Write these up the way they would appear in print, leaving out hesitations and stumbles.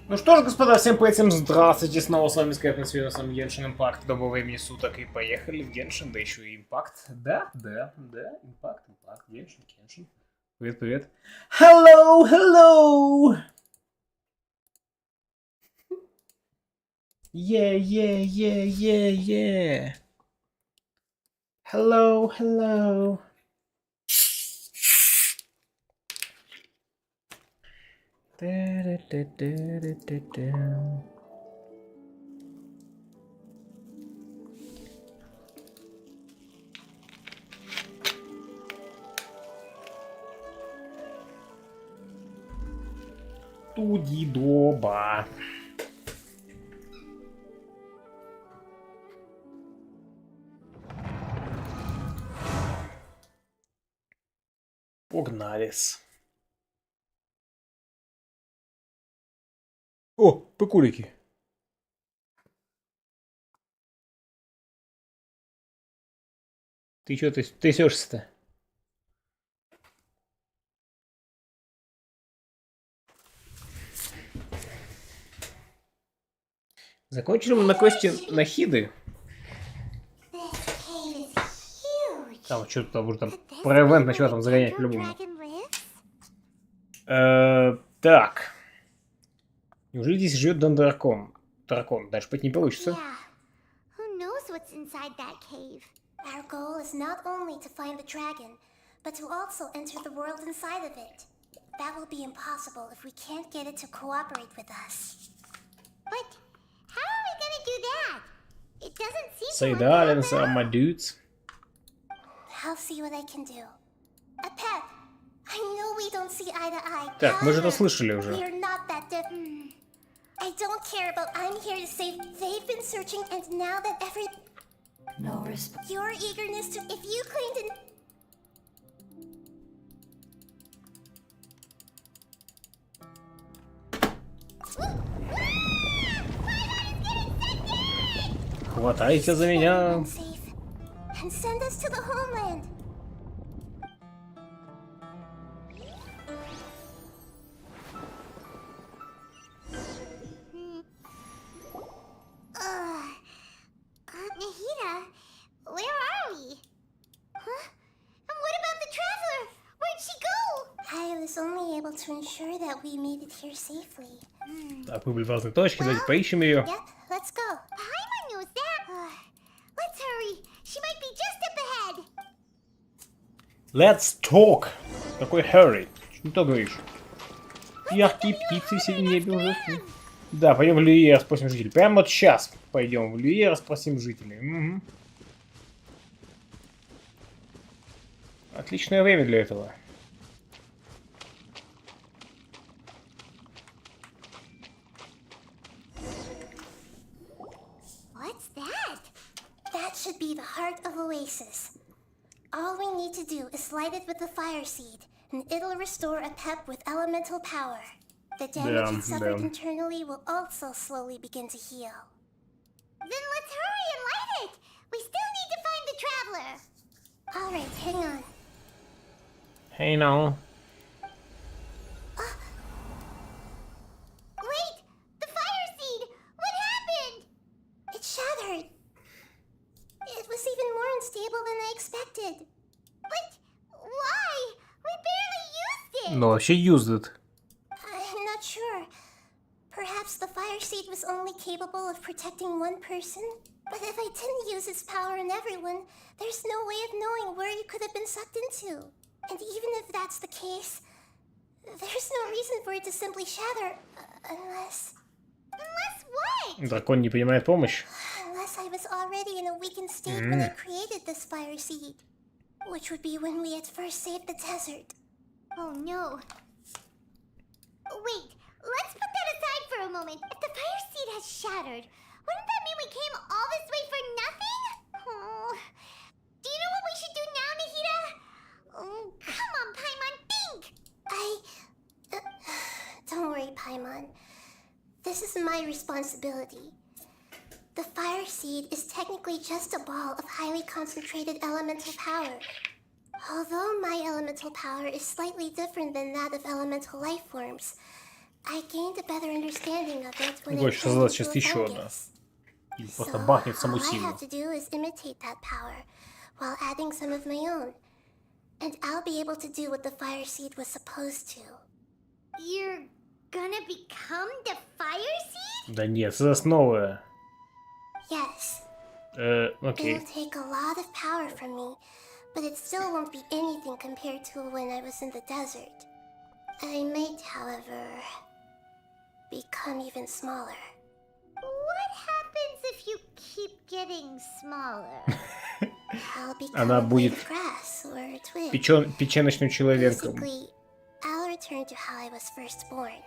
Ну что ж, господа, всем этим здравствуйте, снова с вами Скайп на свинусом Genshin Impact. Доброго времени суток и поехали в Genshin, да еще и Impact. Да, Impact, Genshin. Привет, привет. Hello, hello! Yeah. Hello. Да-да-да-да-да-да. Тудидоба. Погнались. О, пыкулики. Ты чё трясёшься-то? Закончили мы на квесте Нахиды. Там что-то там уже там про ивент начала там загонять по-любому. Так. Неужели здесь живет дракон? Дальше пойти не получится. Our goal is not only to find the dragon, but to also enter the world inside of it. That will be impossible if we can't get it to cooperate with us. But how are we gonna do that? It doesn't seem Say to that, work out. my dudes. I'll see what I can do. Pep, I know we don't see eye to eye. Так, мы же это слышали уже. We are not that different. I don't care about I'm here to save. They've been searching, and now that No response. your eagerness to, if you claim to. Хватайся за меня. And send us to the homeland. Nahida, where are we? Huh? And what about the traveler? Where'd she go? I was only able to ensure that we made it here safely. Так, мы были в разных точках, давайте поищем ее. Yep, let's go. Paimon knows that. Let's hurry. She might be just up ahead. Let's talk. Какой Harry? Что ты говоришь? Яркие птицы все в небе уже. Да, пойдем в Люиер, спросим жителей. Прямо вот сейчас пойдем в Люиер, спросим жителей. Угу. Отличное время для этого. What's that? That should be the heart of Oasis. All we need to do is light it with the fire seed, and it'll restore a pep with elemental power. The damage it suffered internally will also slowly begin to heal. Then let's hurry and light it! We still need to find the traveler! Alright, hang on. Hey now. Wait! The fire seed! What happened? It shattered. It was even more unstable than I expected. But why? We barely used it! Но вообще used it. I'm not sure. Perhaps the fire seed was only capable of protecting one person? But if I didn't use its power on everyone, there's no way of knowing where you could have been sucked into. And even if that's the case, there's no reason for it to simply shatter, unless... Unless what? Дракон не принимает помощь. Unless I was already in a weakened state when I created this fire seed. Which would be when we had first saved the desert. Oh no. Wait, let's put that aside for a moment. If the fire seed has shattered, wouldn't that mean we came all this way for nothing? Oh. Do you know what we should do now, Nahida? Oh, come on, Paimon, think! Don't worry, Paimon. This is my responsibility. The fire seed is technically just a ball of highly concentrated elemental power. Although my elemental power is slightly different than that of elemental life forms, I gained a better understanding of it when it Короче, turned создалась into сейчас a еще одна. fungus. И So просто бахнет all саму I силу. have to do is imitate that power while adding some of my own. And I'll be able to do what the fire seed was supposed to. You're gonna become the fire seed? Да нет, создаст новое. Yes, Окей. it'll take a lot of power from me, but it still won't be anything compared to when I was in the desert. I might, however, become even smaller. What happens if you keep getting smaller? I'll become Она a blade будет of grass or a twig. печеночным человеком. Basically, I'll return to how I was first born.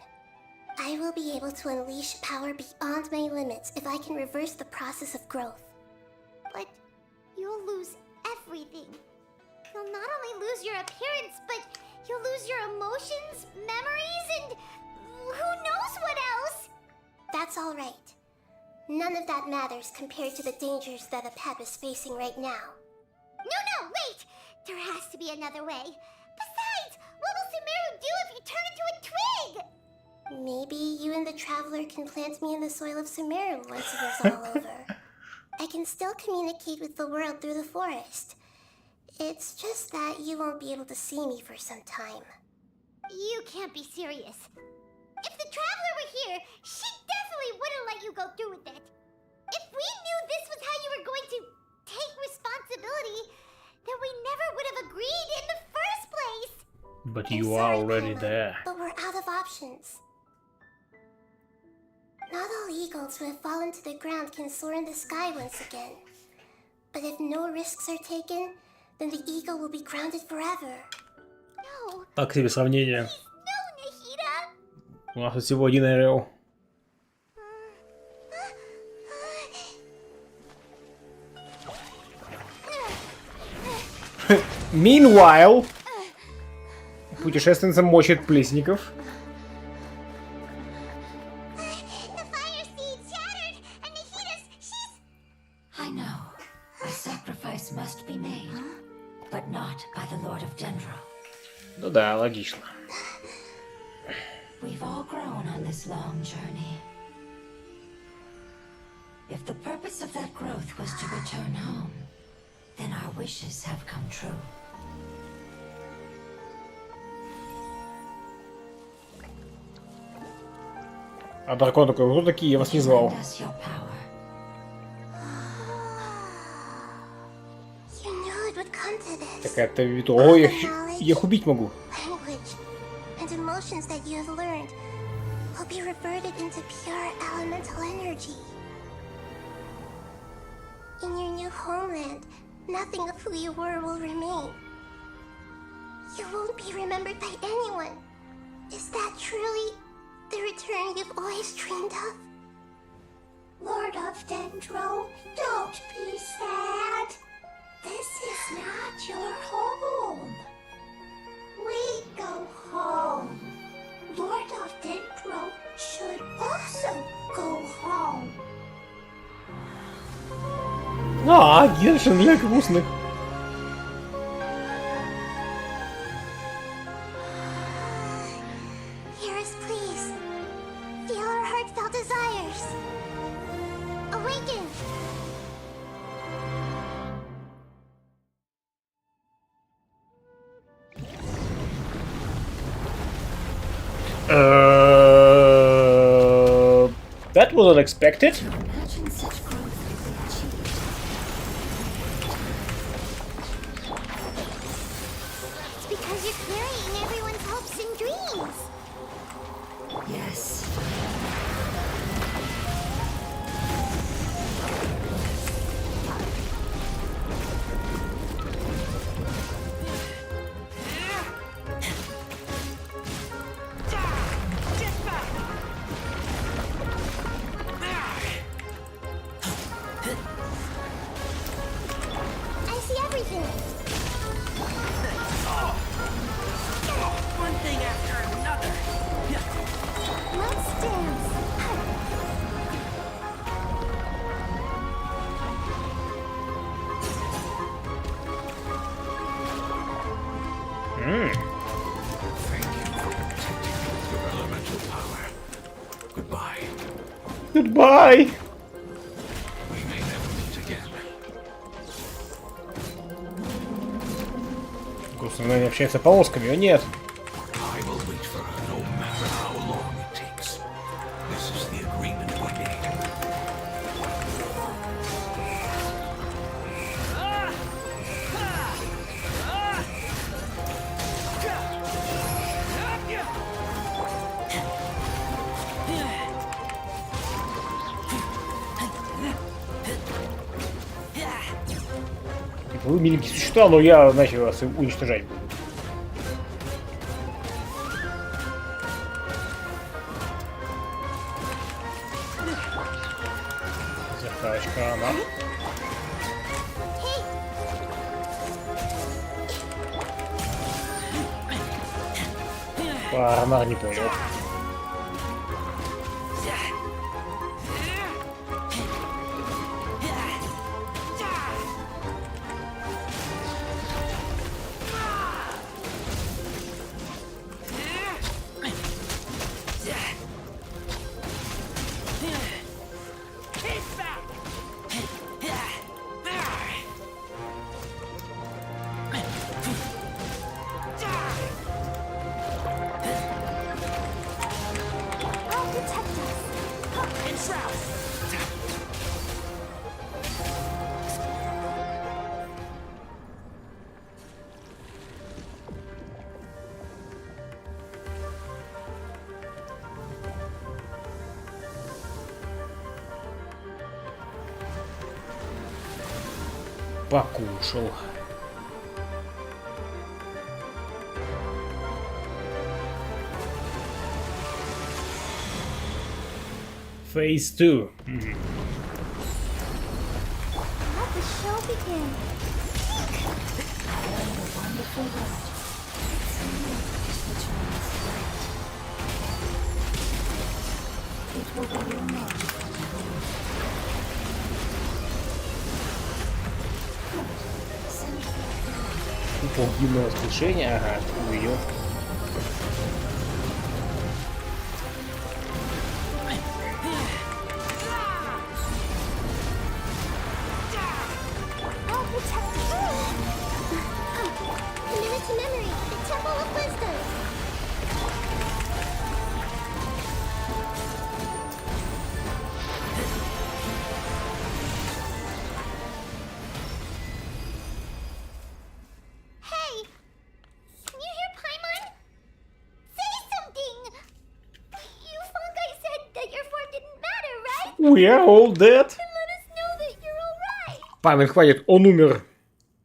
I will be able to unleash power beyond my limits if I can reverse the process of growth. But you'll lose everything. You'll not only lose your appearance, but you'll lose your emotions, memories, and who knows what else? That's all right. None of that matters compared to the dangers that a pep is facing right now. No, wait! There has to be another way. Besides, what will Sumeru do if you turn into a twig? Maybe you and the Traveler can plant me in the soil of Sumeru once it is all over. I can still communicate with the world through the forest. It's just that you won't be able to see me for some time. You can't be serious. If the Traveler were here, she definitely wouldn't let you go through with it. If we knew this was how you were going to take responsibility, then we never would have agreed in the first place. But I'm you are sorry, already Paimon, there. But we're out of options. Not all eagles who have fallen to the ground can soar in the sky once again. But if no risks are taken, then the eagle will be grounded forever. No, Так себе сравнение. no, Nahida! У нас тут всего один орел. Meanwhile, путешественница мочит плесников. The fire seed shattered, and Nahida's, she's... I know. A sacrifice must be made, but not by the Lord of Dendro. Ну да, логично. We've all grown on this long journey. If the purpose of that growth was to return home, then our wishes have come true. А дракон такой, кто такие? Я вас не звал. Lend us your power. You knew it would come to this. Такая-то вид. О, я их убить могу. Language and emotions that you have learned will be reverted into pure elemental energy. In your new homeland, nothing of who you were will remain. You won't be remembered by anyone. Is that truly the return you've always dreamed of? Lord of Dendro, don't be sad. This is not your home. We go home. Lord of Dendro should also go home. А, Геншин для грустных. Hear us, please. Feel our heartfelt desires. Awaken! That was unexpected. Imagine such growth could be achieved. It's because you're carrying everyone's hopes and dreams. Yes. I see everything. One thing after another. Let's dance. Thank you for protecting me with your elemental power. Goodbye! We may never meet again. Грустно, они общаются полосками, о нет! I will wait for her no matter how long it takes. This is the agreement we made. Вы миленькие существа, но я, значит, вас уничтожать буду. Захарочка, она. Парнар не понял. I'll protect us. Покушал. Phase 2. Let the show begin. Паутинное воскрешение, ага, увидел. I'll protect us. Committed to memory, the Temple of Wisdom. Hey! Can you hear Paimon? Say something! You fungi said that your form didn't matter, right? We are all dead. Then let us know that you're alright! Память хватит, он умер.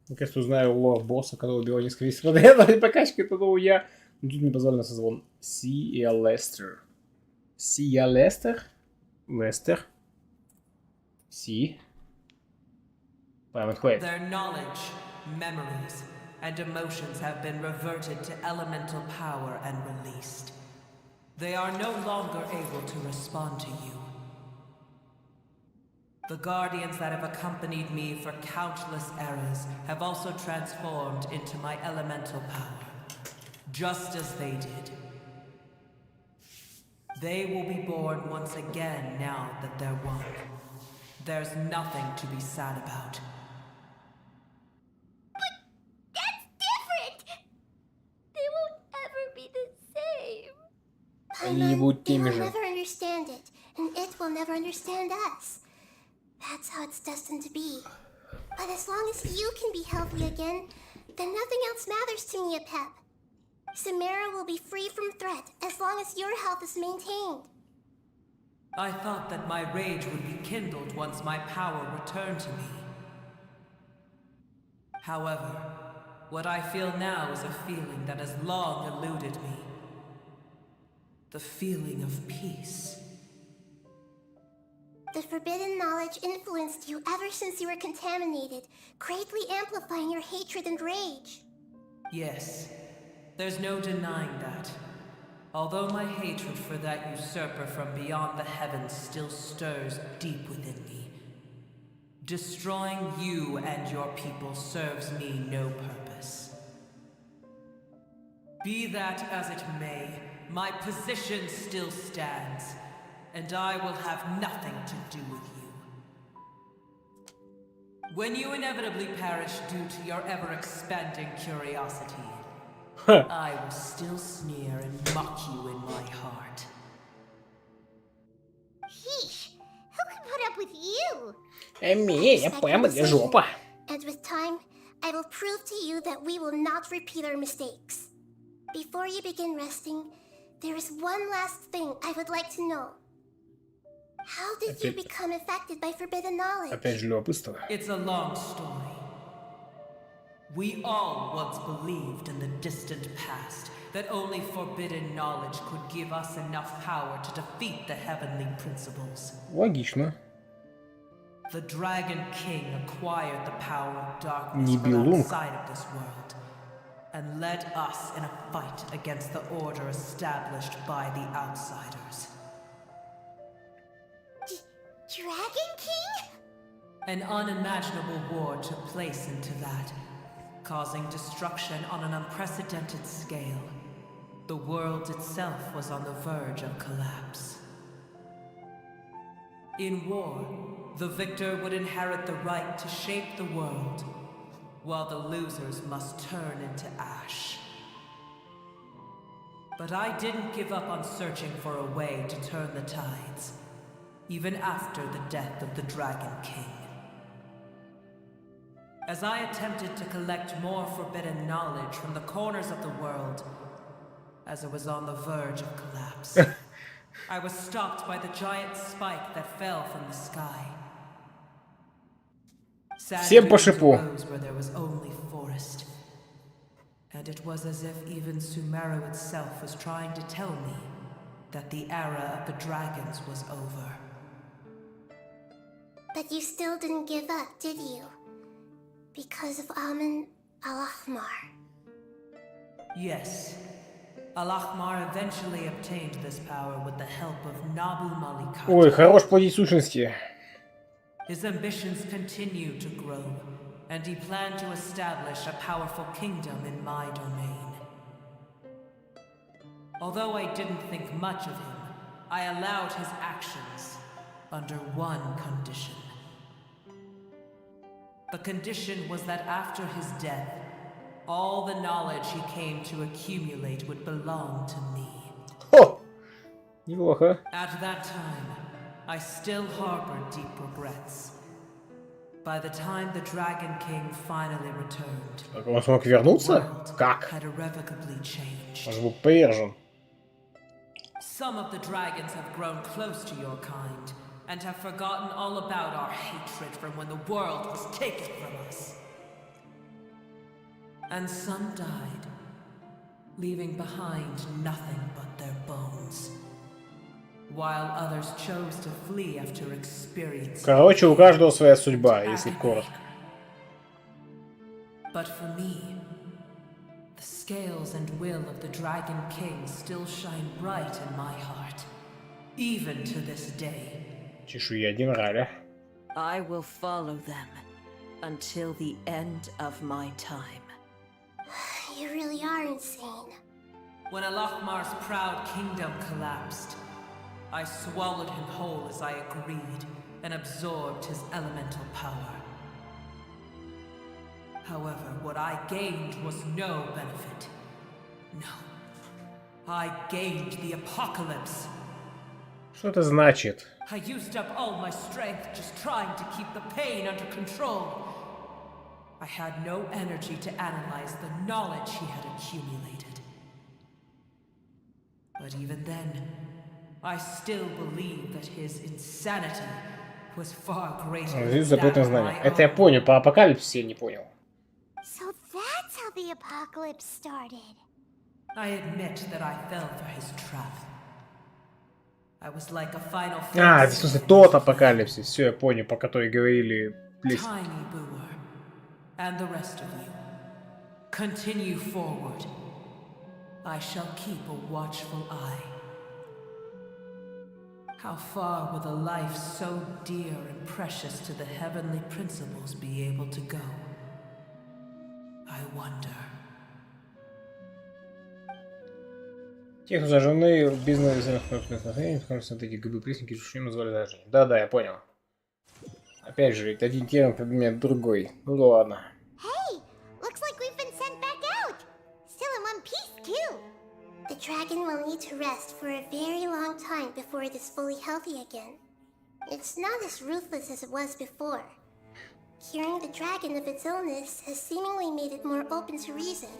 Наконец-то узнаю лор босса, которого убил несколько месяцев подряд. Покачка, это думал я. Но тут не позволено созвон. Сия Лестер. Сия Лестер? Лестер? Си? Память хватит. Their knowledge, memories, and emotions have been reverted to elemental power and released. They are no longer able to respond to you. The guardians that have accompanied me for countless eras have also transformed into my elemental power, just as they did. They will be born once again now that they're one. There's nothing to be sad about. That's different! They won't ever be the same. Они не будут We теми will же. never understand it, and it will never understand us. That's how it's destined to be. But as long as you can be healthy again, then nothing else matters to me, Apep. Samara will be free from threat as long as your health is maintained. I thought that my rage would be kindled once my power returned to me. However, what I feel now is a feeling that has long eluded me. The feeling of peace. The forbidden knowledge influenced you ever since you were contaminated, greatly amplifying your hatred and rage. Yes, there's no denying that. Although my hatred for that usurper from beyond the heavens still stirs deep within me, destroying you and your people serves me no purpose. Be that as it may, my position still stands, and I will have nothing to do with you. When you inevitably perish due to your ever-expanding curiosity, I will still sneer and mock you in my heart. Heesh, who can put up with you? Я прямо для жопа. And with time, I will prove to you that we will not repeat our mistakes. Before you begin resting, there is one last thing I would like to know. How did you become affected by forbidden knowledge? Опять же любопытство. It's a long story. We all once believed in the distant past that only forbidden knowledge could give us enough power to defeat the heavenly principles. Логично. The Dragon King acquired the power of darkness Не from Белунг. outside of this world and led us in a fight against the order established by the outsiders. Dragon King? An unimaginable war took place into that, causing destruction on an unprecedented scale. The world itself was on the verge of collapse. In war, the victor would inherit the right to shape the world, while the losers must turn into ash. But I didn't give up on searching for a way to turn the tides, even after the death of the Dragon King. As I attempted to collect more forbidden knowledge from the corners of the world, as it was on the verge of collapse, I was stopped by the giant spike that fell from the sky. Всем по Sand dunes шипу. arose where there was only forest. And it was as if even Sumeru itself was trying to tell me that the era of the dragons was over. But you still didn't give up, did you? Because of Amun Al-Ahmar. Yes. Al-Ahmar eventually obtained this power with the help of Nabu Malikat. Ой, хорош плодить сущности. His ambitions continued to grow, and he planned to establish a powerful kingdom in my domain. Although I didn't think much of him, I allowed his actions under one condition. The condition was that after his death, all the knowledge he came to accumulate would belong to me. Хо! Неплохо. At that time, I still harbored deep regrets. By the time the Dragon King finally returned, Так он смог вернуться? world Как? had irrevocably changed. Он же был повержен. Some of the dragons have grown close to your kind and have forgotten all about our hatred from when the world was taken from us. And some died, leaving behind nothing but their bones. While others chose to flee after experiencing. Короче, у каждого своя судьба, если коротко. But for me, the scales and will of the Dragon King still shine bright in my heart, even to this day. Чешуя генeraля. I will follow them until the end of my time. You really are insane. When Al-Ahmar's proud kingdom collapsed, I swallowed him whole as I agreed and absorbed his elemental power. However, what I gained was no benefit. No. I gained the apocalypse. Что это значит? I used up all my strength just trying to keep the pain under control. I had no energy to analyze the knowledge he had accumulated. But even then, I still believe that his insanity was far greater Здесь than запретное that of знание. my Это я own. понял, по апокалипсисе я не понял. So that's how the apocalypse started. I admit that I fell for his trap. I was like a final А, fantasy в смысле in тот his апокалипсис. Все, я понял, по которой говорили. Плесень. Tiny Booer, and the rest of you, continue forward. I shall keep a watchful eye. How far will a life so dear and precious to the heavenly principles be able to go? I wonder. Те, кто зажженные в бизнесе, потому что эти грибы пресники, что им назвали зажжение. Да-да, я понял. Опять же, один термин предмет другой. Ну да ладно. Hey, looks like we've been sent back out. Still in one piece, too. The dragon will need to rest for a very long time before it is fully healthy again. It's not as ruthless as it was before. Curing the dragon of its illness has seemingly made it more open to reason.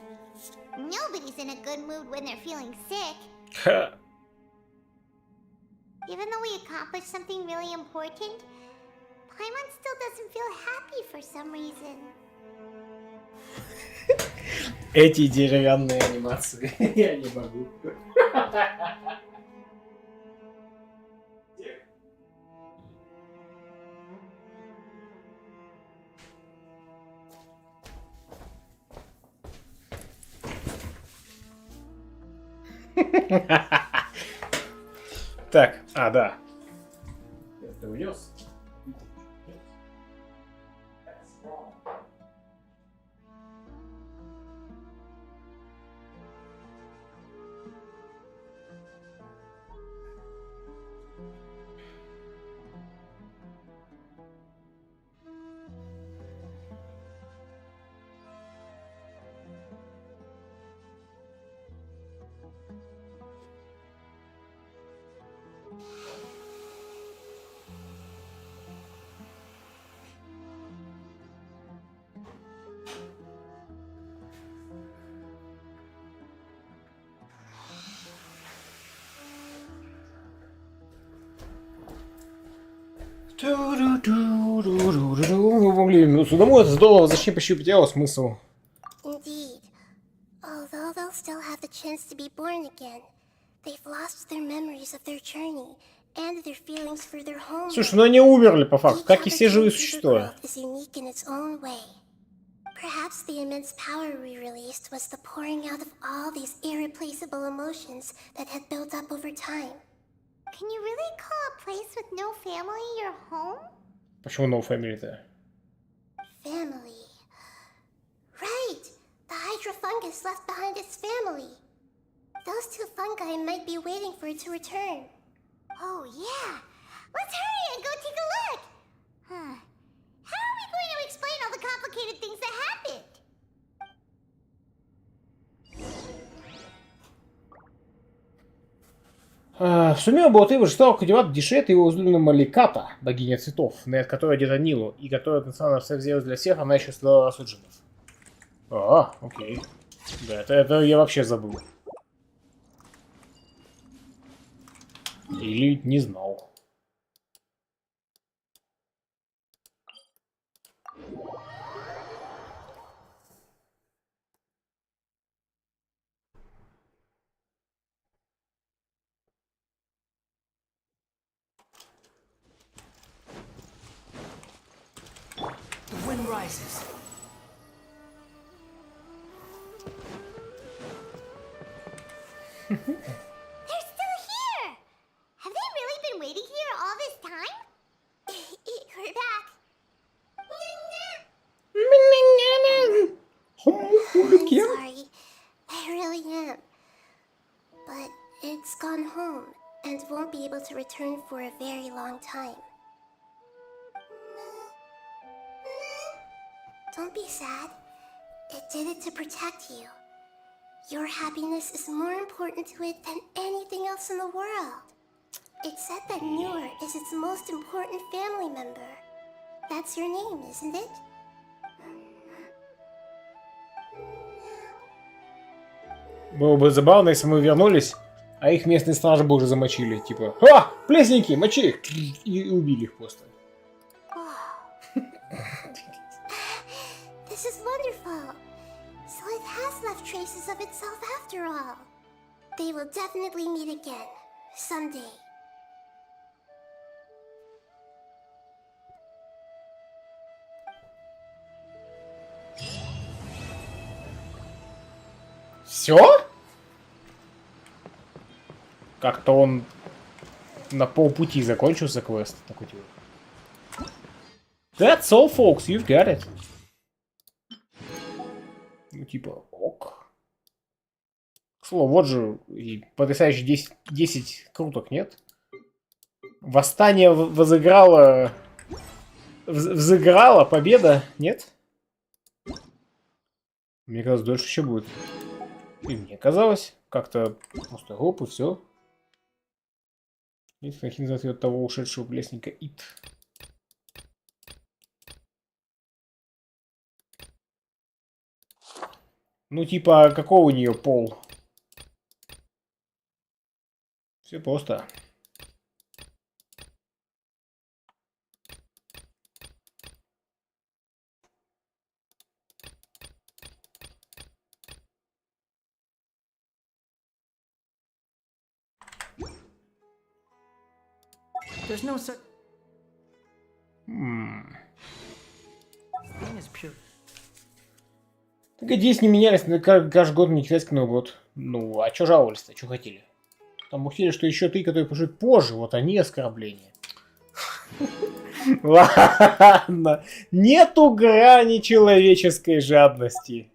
Nobody's in a good mood when they're feeling sick. Even though we accomplished something really important, Paimon still doesn't feel happy for some reason. Эти деревянные анимации. Я не могу. Так, да. Ты унес? Мы могли вернуться домой, это здорово, зачем пощупать его смысл? Indeed. Although they'll still have the chance to be born again, they've lost their memories of their journey and their feelings for their home. Слушай, ну они умерли по факту, как и все живые существа. Is unique in its own way. Perhaps the immense power we released was the pouring out of all these irreplaceable emotions that had built up over time. Can you really call a place with no family your home? Почему no family-то? Family. Right! The Hydra fungus left behind its family. Those two fungi might be waiting for it to return. Oh, yeah. Let's hurry and go take a look. Huh. How are we going to explain all the complicated things that happened? В сумме Болты выжидал кандидат Дишет и его возлюбленная Маликата, богиня цветов, над которой одета Нилу, и которая потенциально взялась для всех, она еще стала осужденных. Окей. Да, это я вообще забыл. Или не знал. The wind rises. They're still here! Have they really been waiting here all this time? We're back. I'm sorry. I really am. But it's gone home and won't be able to return for a very long time. Don't be sad. It did it to protect you. Your happiness is more important to it than anything else in the world. It's said that Newer is its most important family member. That's your name, isn't it? Было бы забавно, если мы вернулись, а их местные стражи бы уже замочили. Типа, плесники, мочи их! И убили их просто. This is wonderful. So it has left traces of itself after all. They will definitely meet again. Someday. Все? Как-то он на полпути закончился квест. Такой типа. That's all, folks, you've got it. Ну типа, ок. Шло, вот же и потрясающие 10 круток, нет? Восстание возыграло... Взыграла победа, нет? Мне казалось, дольше еще будет. И мне казалось, как-то просто гоп и все. Видите, как называют от того ушедшего плесника Ит. Ну, типа, какого у нее пол? Все просто. There's no such thing as pure. Так и здесь не менялись, но каждый год не китайский Новый год. Ну, а чё жаловались-то, чё хотели? Там хотели, что еще ты, которые пришли позже, вот они оскорбления. Ладно, нету грани человеческой жадности.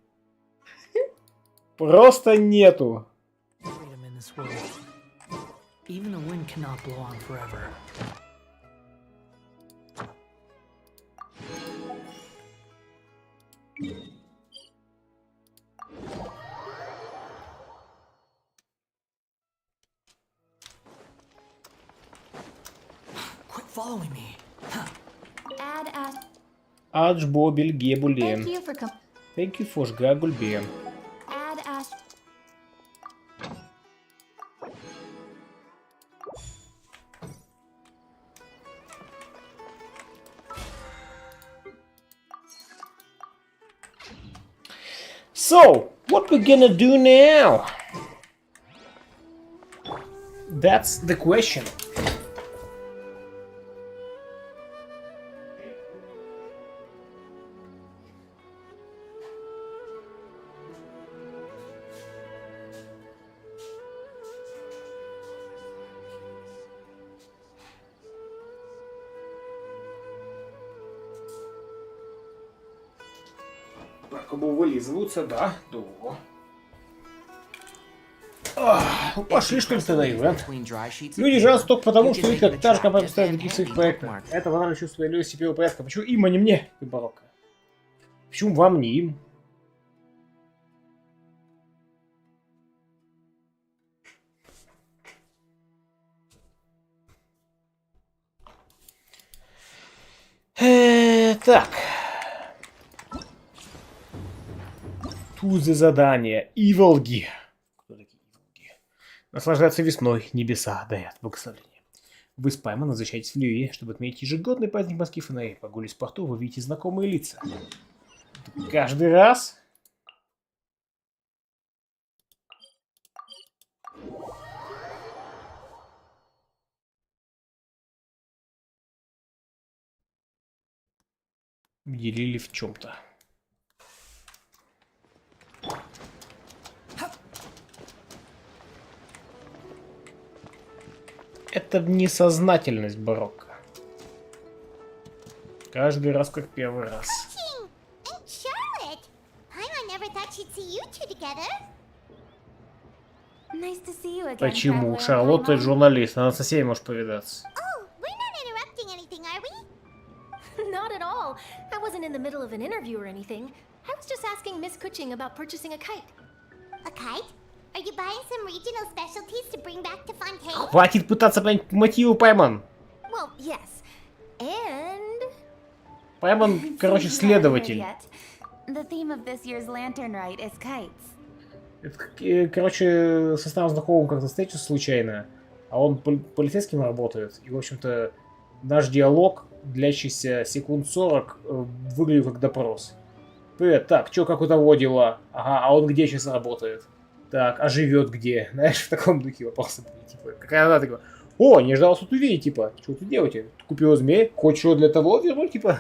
Просто нету. Freedom in this world. Even the wind cannot blow on forever. Quit following me. Add as. Адж Бобель Thank Гебулен. you for Thank you for Гагульбен. add as. So, what we're gonna do now? That's the question. Так, оба вылизываются, да, долго. Ну, пошли, что ли, тогда, ивент. Люди жалуются только потому, что их как та же компания поставит таких своих проектов. Это банально чувство справедливости первого порядка. Почему им, а не мне, ты барокко? Почему вам, не им? Так. Тут за задание. Иволги. Кто такие Иволги? Наслаждаться весной. Небеса дают благословение. Вы с Пайманом возвращаетесь в Люи, чтобы отметить ежегодный праздник Москвы фонарей. Погулясь по порту, вы видите знакомые лица. Каждый раз? Делили в чем-то. Это несознательность барокко. Каждый раз как первый раз. Ching! And Charlotte! Paimon never thought she'd see you two together. Nice to see you again. Почему? Traveler Шарлотта Paimon. журналист, она со всеми может повидаться. Oh, we're not interrupting anything, are we? Not at all. I wasn't in the middle of an interview or anything. I was just asking Miss Kuching about purchasing a kite. A kite? Are you buying some regional specialties to bring back to Fontaine? Хватит пытаться понять мотивы Пайман. Well, yes. And... Пайман, короче, следователь. The theme of this year's lantern rite is kites. Это, короче, со старым знакомым как-то встретился случайно, а он полицейским работает. И, в общем-то, наш диалог, длящийся секунд 40, выглядел как допрос. Привет, так, чё, как у того дела? Ага, а он где сейчас работает? Так, а живет где? Знаешь, в таком духе вопросы были, типа, какая она такая, о, не ждал тут увидеть, типа, что тут делаете? Купил змей, хоть что для того вернуть, типа,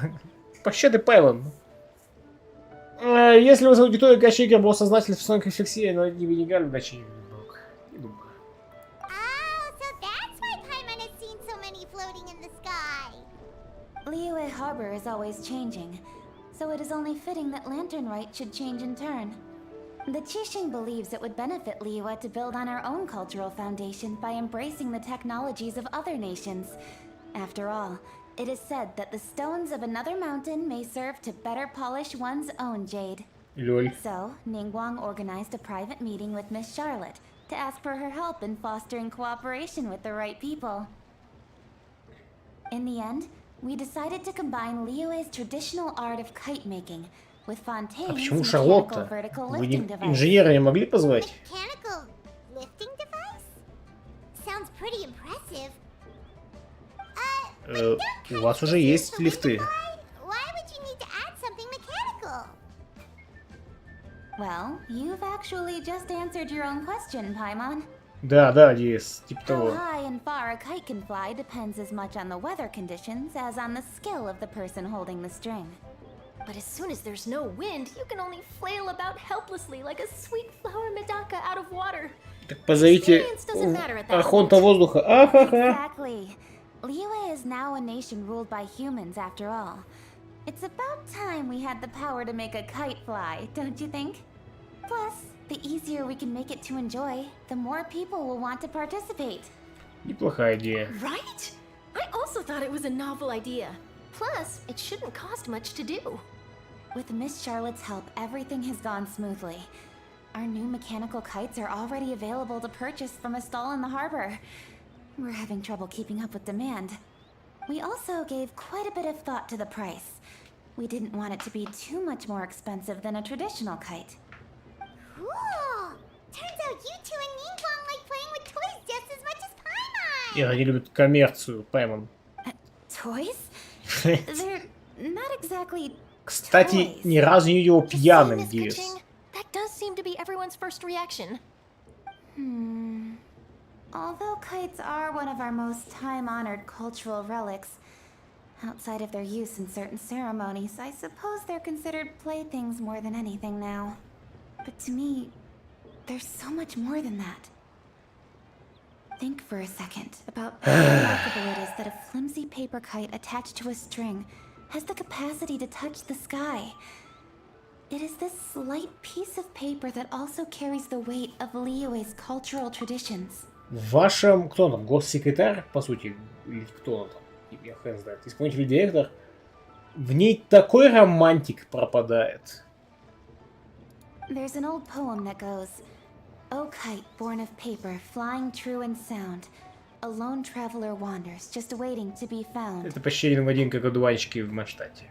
пощады Пайлон. Если вы с аудиторией Гачи игр был сознательный в своей рефлексии, но не играли в Гачи не думаю. Oh, so that's why Paimon has seen so many floating in the sky. Liyue Harbor is always changing, so it is only fitting that lantern rite should change in turn. The Qixing believes it would benefit Liyue to build on our own cultural foundation by embracing the technologies of other nations. After all, it is said that the stones of another mountain may serve to better polish one's own jade. Лёль. So, Ningguang organized a private meeting with Miss Charlotte to ask for her help in fostering cooperation with the right people. In the end, we decided to combine Liyue's traditional art of kite making with А Fontaine's почему mechanical Шарлотта? vertical Вы lifting не, device. инженера не могли позвать? Mechanical lifting device? Sounds pretty impressive. У вас уже есть лифты. Why would you need to add something mechanical? Well, you've actually just answered your own question, Paimon. Да, да, есть, типа How того. high and far a kite can fly depends as much on the weather conditions as on the skill of the person holding the string. But as soon as there's no wind, you can only flail about helplessly like a sweet flower medaka out of water. Так позовите Experience doesn't matter at that Архонта point. воздуха. Ахаха. Exactly. Liyue is now a nation ruled by humans, after all. It's about time we had the power to make a kite fly, don't you think? Plus, the easier we can make it to enjoy, the more people will want to participate. Неплохая идея. Right? I also thought it was a novel idea. Plus, it shouldn't cost much to do. With Miss Charlotte's help, everything has gone smoothly. Our new mechanical kites are already available to purchase from a stall in the harbor. We're having trouble keeping up with demand. We also gave quite a bit of thought to the price. We didn't want it to be too much more expensive than a traditional kite. Cool. Turns out you two and Ningguang like playing with toys just as much as Paimon. И они любят коммерцию, Паймон. Toys? They're not exactly Кстати, toys. ни разу не видел Just say, пьяным Miss Диас. Kuching, that does seem to be everyone's first reaction. Although kites are one of our most time-honored cultural relics, outside of their use in certain ceremonies, I suppose they're considered playthings more than anything now. But to me, there's so much more than that. Think for a second about how remarkable it is that a flimsy paper kite attached to a string has the capacity to touch the sky. It is this slight piece of paper that also carries the weight of Liyue's cultural traditions. В вашем, кто он там, госсекретарь, по сути, или кто он там, я хрен знает, исполнительный директор, в ней такой романтик пропадает. There's an old poem that goes, "O kite born of paper, flying true and sound, a lone traveler wanders, just waiting to be found." Это почти один в один, как одуванчики в Манштате.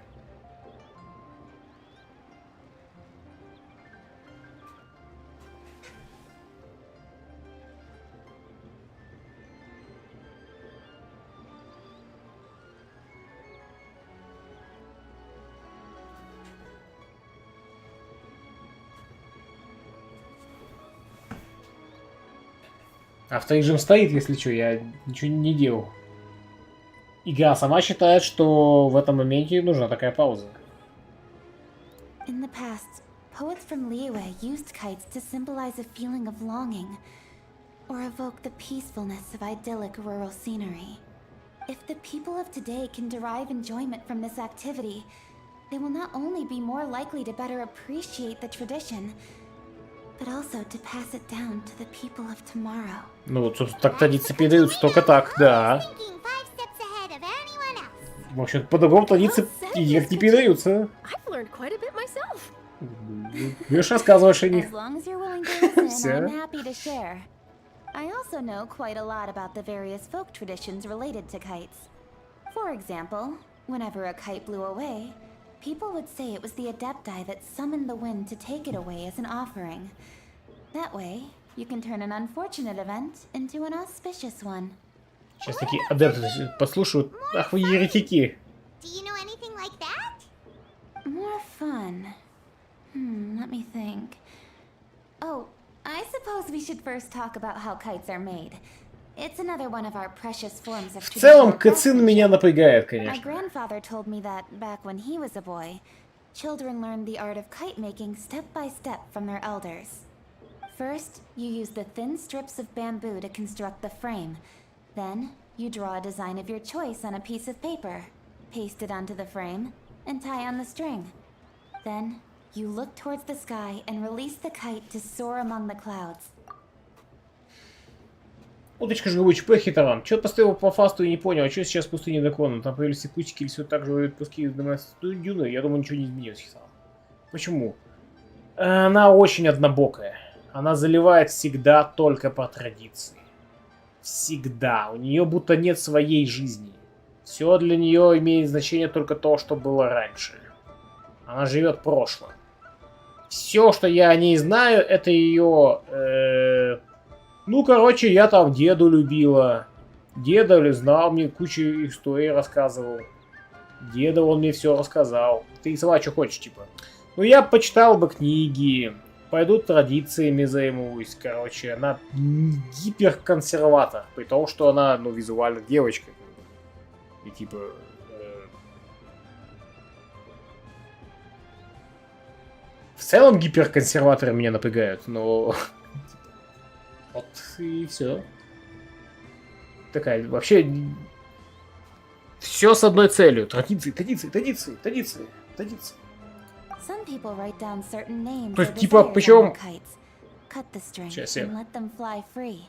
Авторежим стоит, если что, я ничего не делал. Игра сама считает, что в этом моменте нужна такая пауза. In the past, poets from Liyue used kites to symbolize a feeling of longing, or evoke the peacefulness of idyllic rural scenery. If the people of today can derive enjoyment from this activity, they will not only be more likely to better appreciate the tradition, but also to pass it down to the people of tomorrow. Ну вот, собственно, так традиции передаются только так, да. Thinking 5 steps ahead of anyone else. В общем, по-другому традиции никак не передаются. I've learned quite a bit myself. Будешь рассказываешь о них. As long as you're willing to listen, Всё. I'm happy to share. I also know quite a lot about the various folk traditions related to kites. For example, whenever a kite blew away, people would say it was the Adepti that summoned the wind to take it away as an offering. That way, you can turn an unfortunate event into an auspicious one. Сейчас такие адепты послушают. Ах вы еретики. Do you know anything like that? More fun. Let me think. Oh, I suppose we should first talk about how kites are made. It's another one of our precious forms of В целом, traditional Кацин меня craftsmanship. напрягает, My конечно. grandfather told me that back when he was a boy, children learned the art of kite making step by step from their elders. First, you use the thin strips of bamboo to construct the frame. Then, you draw a design of your choice on a piece of paper, paste it onto the frame, and tie on the string. Then, You look towards the sky and release the kite to soar among the clouds. Удочка живучий, хитран. Чё поставил по фасту и не понял, а чё сейчас в пустыне дракона? Там появились кучки или все так же пуски из дюны? Я думаю, ничего не изменилось, хитран. Почему? Она очень однобокая. Она заливает всегда только по традиции. Всегда. У нее будто нет своей жизни. Все для нее имеет значение только то, что было раньше. Она живет прошлым. Все, что я о ней знаю, это ее... Ну, короче, я там деду любила. Деда знал, мне кучу историй рассказывал. Деда он мне все рассказал. Ты сама что хочешь, типа. Ну, я почитал бы книги. Пойду традициями займусь. Короче, она гиперконсерватор. При том, что она, ну, визуально девочка. И типа... В целом гиперконсерваторы меня напрягают, но... Вот и все. Такая, вообще... Все с одной целью. Традиции, традиции, традиции, традиции, традиции. Some people write down certain names То or есть, типа, desires причем... on the kites, cut the string Сейчас and let them fly free.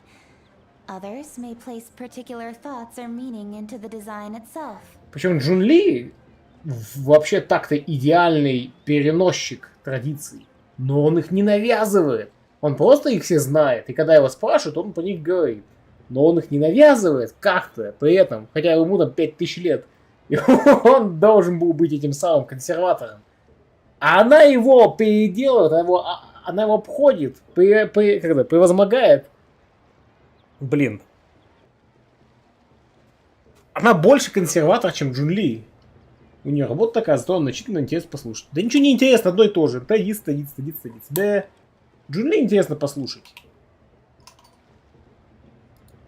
Others may place particular thoughts or meaning into the design itself. Причем Джун Ли вообще так-то идеальный переносчик традиций. Но он их не навязывает. Он просто их все знает. И когда его спрашивают, он по них говорит. Но он их не навязывает как-то при этом. Хотя ему там 5000 лет. И он должен был быть этим самым консерватором. А она его переделывает, она его обходит, превозмогает. Блин. Она больше консерватор, чем Джун Ли. У нее работа такая, зато он начитанно интересно послушать. Да ничего не интересно, одно и то же. Традиция. Да. Джун Ли интересно послушать.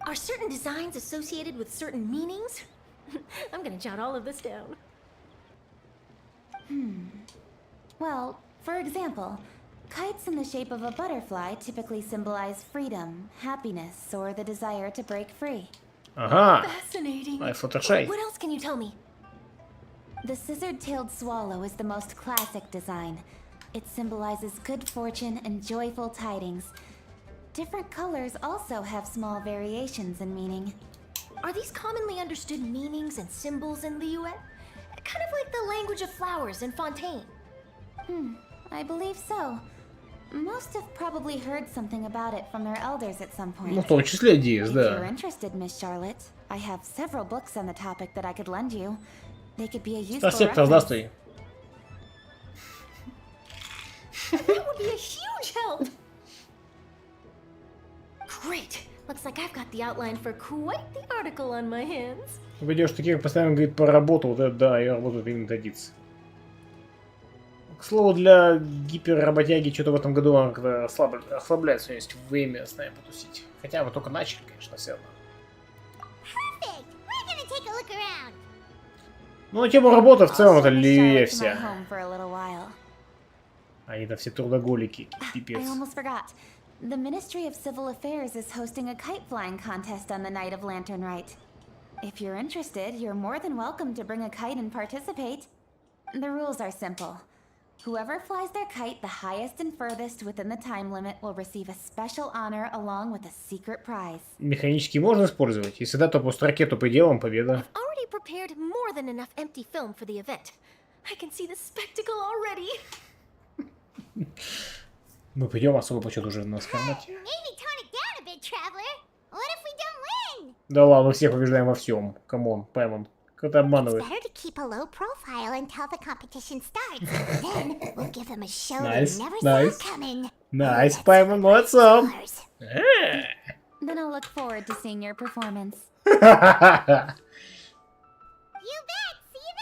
Are certain designs associated with certain meanings? I'm gonna jot all of this down. Well, for example, kites in the shape of a butterfly typically symbolize freedom, happiness, or the desire to break free. Ага. Fascinating. Ай, Флаттершай. What else can you tell me? The scissor-tailed swallow is the most classic design. It symbolizes good fortune and joyful tidings. Different colors also have small variations in meaning. Are these commonly understood meanings and symbols in Liyue? Kind of like the language of flowers in Fontaine. I believe so. Most have probably heard something about it from their elders at some point. Ну, в том числе Диас, If you're да. interested, Miss Charlotte, I have several books on the topic that I could lend you. They could be a useful Сосед-то reference. здравствуй. That would be a huge help! Great! Looks like I've got the outline for quite the article on my hands. Ведешь таких постоянно говорит про работу, вот это да, я работаю именно традиции. К слову, для гиперработяги что-то в этом году он как-то расслабляется, у него есть время с нами потусить. Хотя мы только начали, конечно, все равно. Perfect! We're gonna take a look around. Ну, тема работы в целом это Also, Miss ливия Charlotte to my вся. home for a little while. Они-то все трудоголики, пипец. I almost forgot. The Ministry of Civil Affairs is hosting a kite flying contest on the night of Lantern Rite. If you're interested, you're more than welcome to bring a kite and participate. The rules are simple. Whoever flies their kite the highest and furthest within the time limit will receive a special honor along with a secret prize. Механически можно использовать? Если да, то просто ракету пределом, победа. Already prepared more than enough empty film for the event. I can see the spectacle already. Мы пойдем особо почет уже на формате. Maybe tone it down a bit, traveler. What if we don't win? Да ладно, всех побеждаем во всем. Камон, Паймон. Кто-то обманывает. Better to keep a low profile until the competition starts. Then we'll give them a show Nice, they never nice. saw coming. Найс, Паймон, молодцом. Stars. Then I'll look forward to seeing your performance. You bet. See you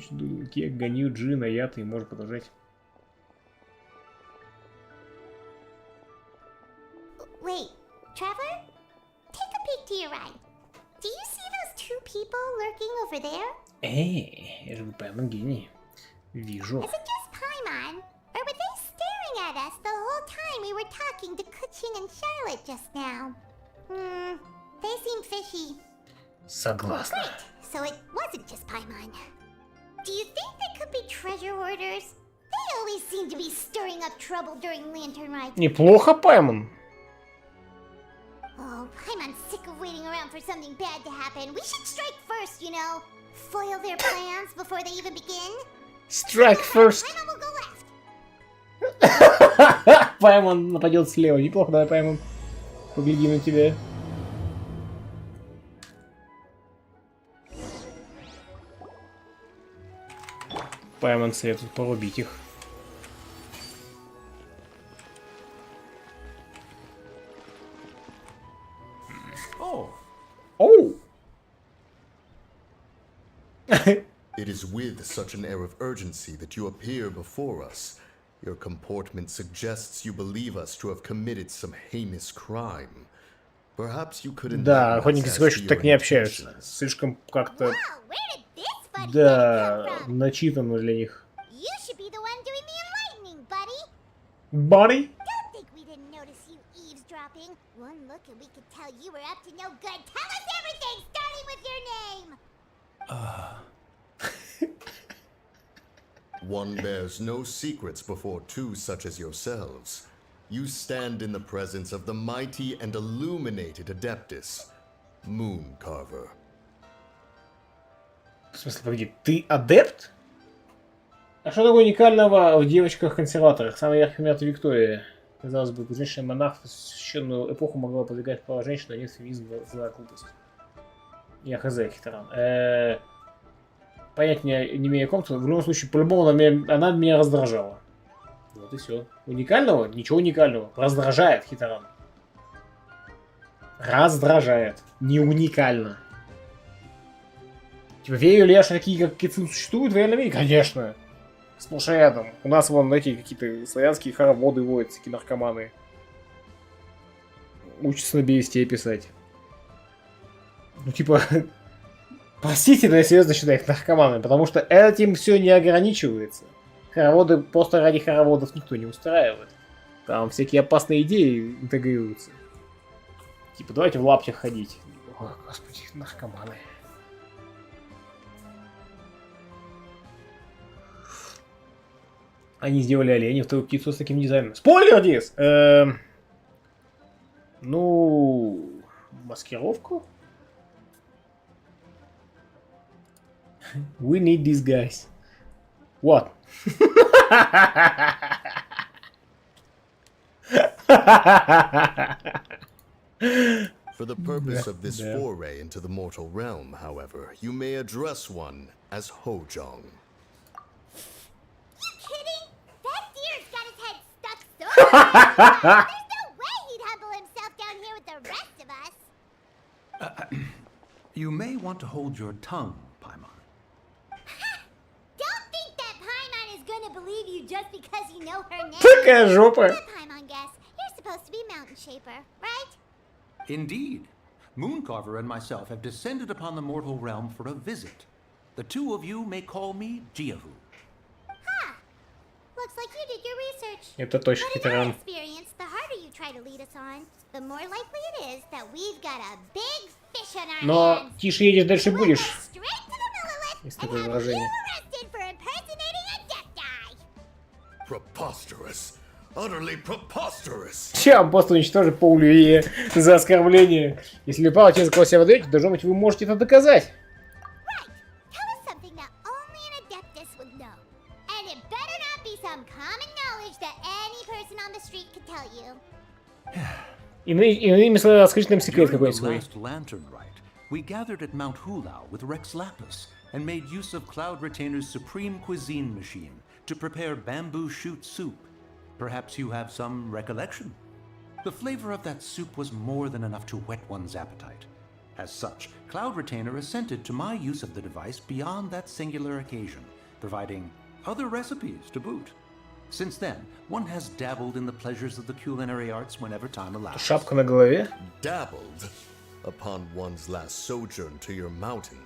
then. Кек, гоню, Джина, я, ты можешь продолжать. Wait, traveler? Take a peek to your right. Do you see those two people lurking over there? Эй, я же Паймон гений. Вижу. Is it just Paimon? Or were they staring at us the whole time we were talking to Kuching and Charlotte just now? They seem fishy. Согласна. Great, so it wasn't just Paimon. Do you think there could be treasure hoarders? They always seem to be stirring up trouble during lantern rides. Неплохо, Паймон. Oh, I'm sick of waiting around for something bad to happen. We should strike first, you know. Foil their plans before they even begin. Strike first. Paimon will go left. Паймон нападет слева. Неплохо, давай, Паймон. Поглядим на тебя. Паймон советует порубить их. Oh! It is with such an air of urgency that you appear before us. Your comportment suggests you believe us to have committed some heinous crime. Perhaps you could Да, охотники сокровищ так не общаются. Слишком как-то... Wow, where did this buddy Да, come from? начитано для них. You should be the one doing the enlightening, buddy. Buddy? Don't think we didn't notice you eavesdropping. One look and we could tell you were up to no good. Tell us everything, starting with your name. One bears no secrets before two such as yourselves. You stand in the presence of the mighty and illuminated Adeptus, Mooncarver. В смысле, погоди, ты адепт? А что такое уникального в девочках-консерваторах? Самый яркий пример — это Виктория. Казалось бы, женщина-монах в священную эпоху могла подвигать права женщин, а нет феминизм за глупость. Я хз, Хитаран. Понять не имея ком-то, в любом случае, по-любому она меня раздражала. Вот и все. Уникального? Ничего уникального. Раздражает, Хитаран. Раздражает. Не уникально. Типа, верю ли я, что такие, как Кицун, существуют в реальном мире? Конечно. Сплошь рядом. У нас вон эти какие-то славянские хороводы водятся, такие наркоманы. Учатся на бересте писать. Ну, типа... Простите, но я серьезно считаю их наркоманами, потому что этим все не ограничивается. Хороводы просто ради хороводов никто не устраивает. Там всякие опасные идеи интегрируются. Типа, давайте в лаптях ходить. О, господи, наркоманы. Они сделали оленя, вторую птицу с таким дизайном. Спойлер, Дис! Ну... Маскировку? We need these guys. What? For the purpose of this foray into the mortal realm, however, you may address one as Hojong. You kidding? That deer's got his head stuck so hard. There's no way he'd humble himself down here with the rest of us. You may want to hold your tongue, Paimon. Don't think that Paimon is gonna believe you just because you know her name. Такая жопа. Let Paimon guess. You're supposed to be Mountain Shaper, right? Indeed. Mooncarver and myself have descended upon the mortal realm for a visit. The two of you may call me Jiahu. Huh. Looks like you did your research. Это точно But in our Хитаран. experience, the harder you try to lead us on, the more likely it is that we've got a big fish on our Но hands. тише едешь, дальше We'll будешь. go straight to the Lilith Есть and такое have выражение. you arrested for impersonating a Adepti. Preposterous. Utterly preposterous. Чем просто уничтожить Паулю за оскорбление? Если Павел через кого себя выдаете, должно быть, вы можете это доказать. Right. Tell us something that only an Adeptus would know. And it better not be some common knowledge that any person on the street could tell you. Иными словами, раскрыть нам секрет During the какой-нибудь свой. last lantern rite, we gathered at Mount Hulao with Rex Lapis and made use of Cloud Retainer's supreme cuisine machine to prepare bamboo shoot soup. Perhaps you have some recollection? The flavor of that soup was more than enough to whet one's appetite. As such, Cloud Retainer assented to my use of the device beyond that singular occasion, providing other recipes to boot. Since then, one has dabbled in the pleasures of the culinary arts whenever time allows. Шапка на голове. Dabbled? Upon one's last sojourn to your mountain,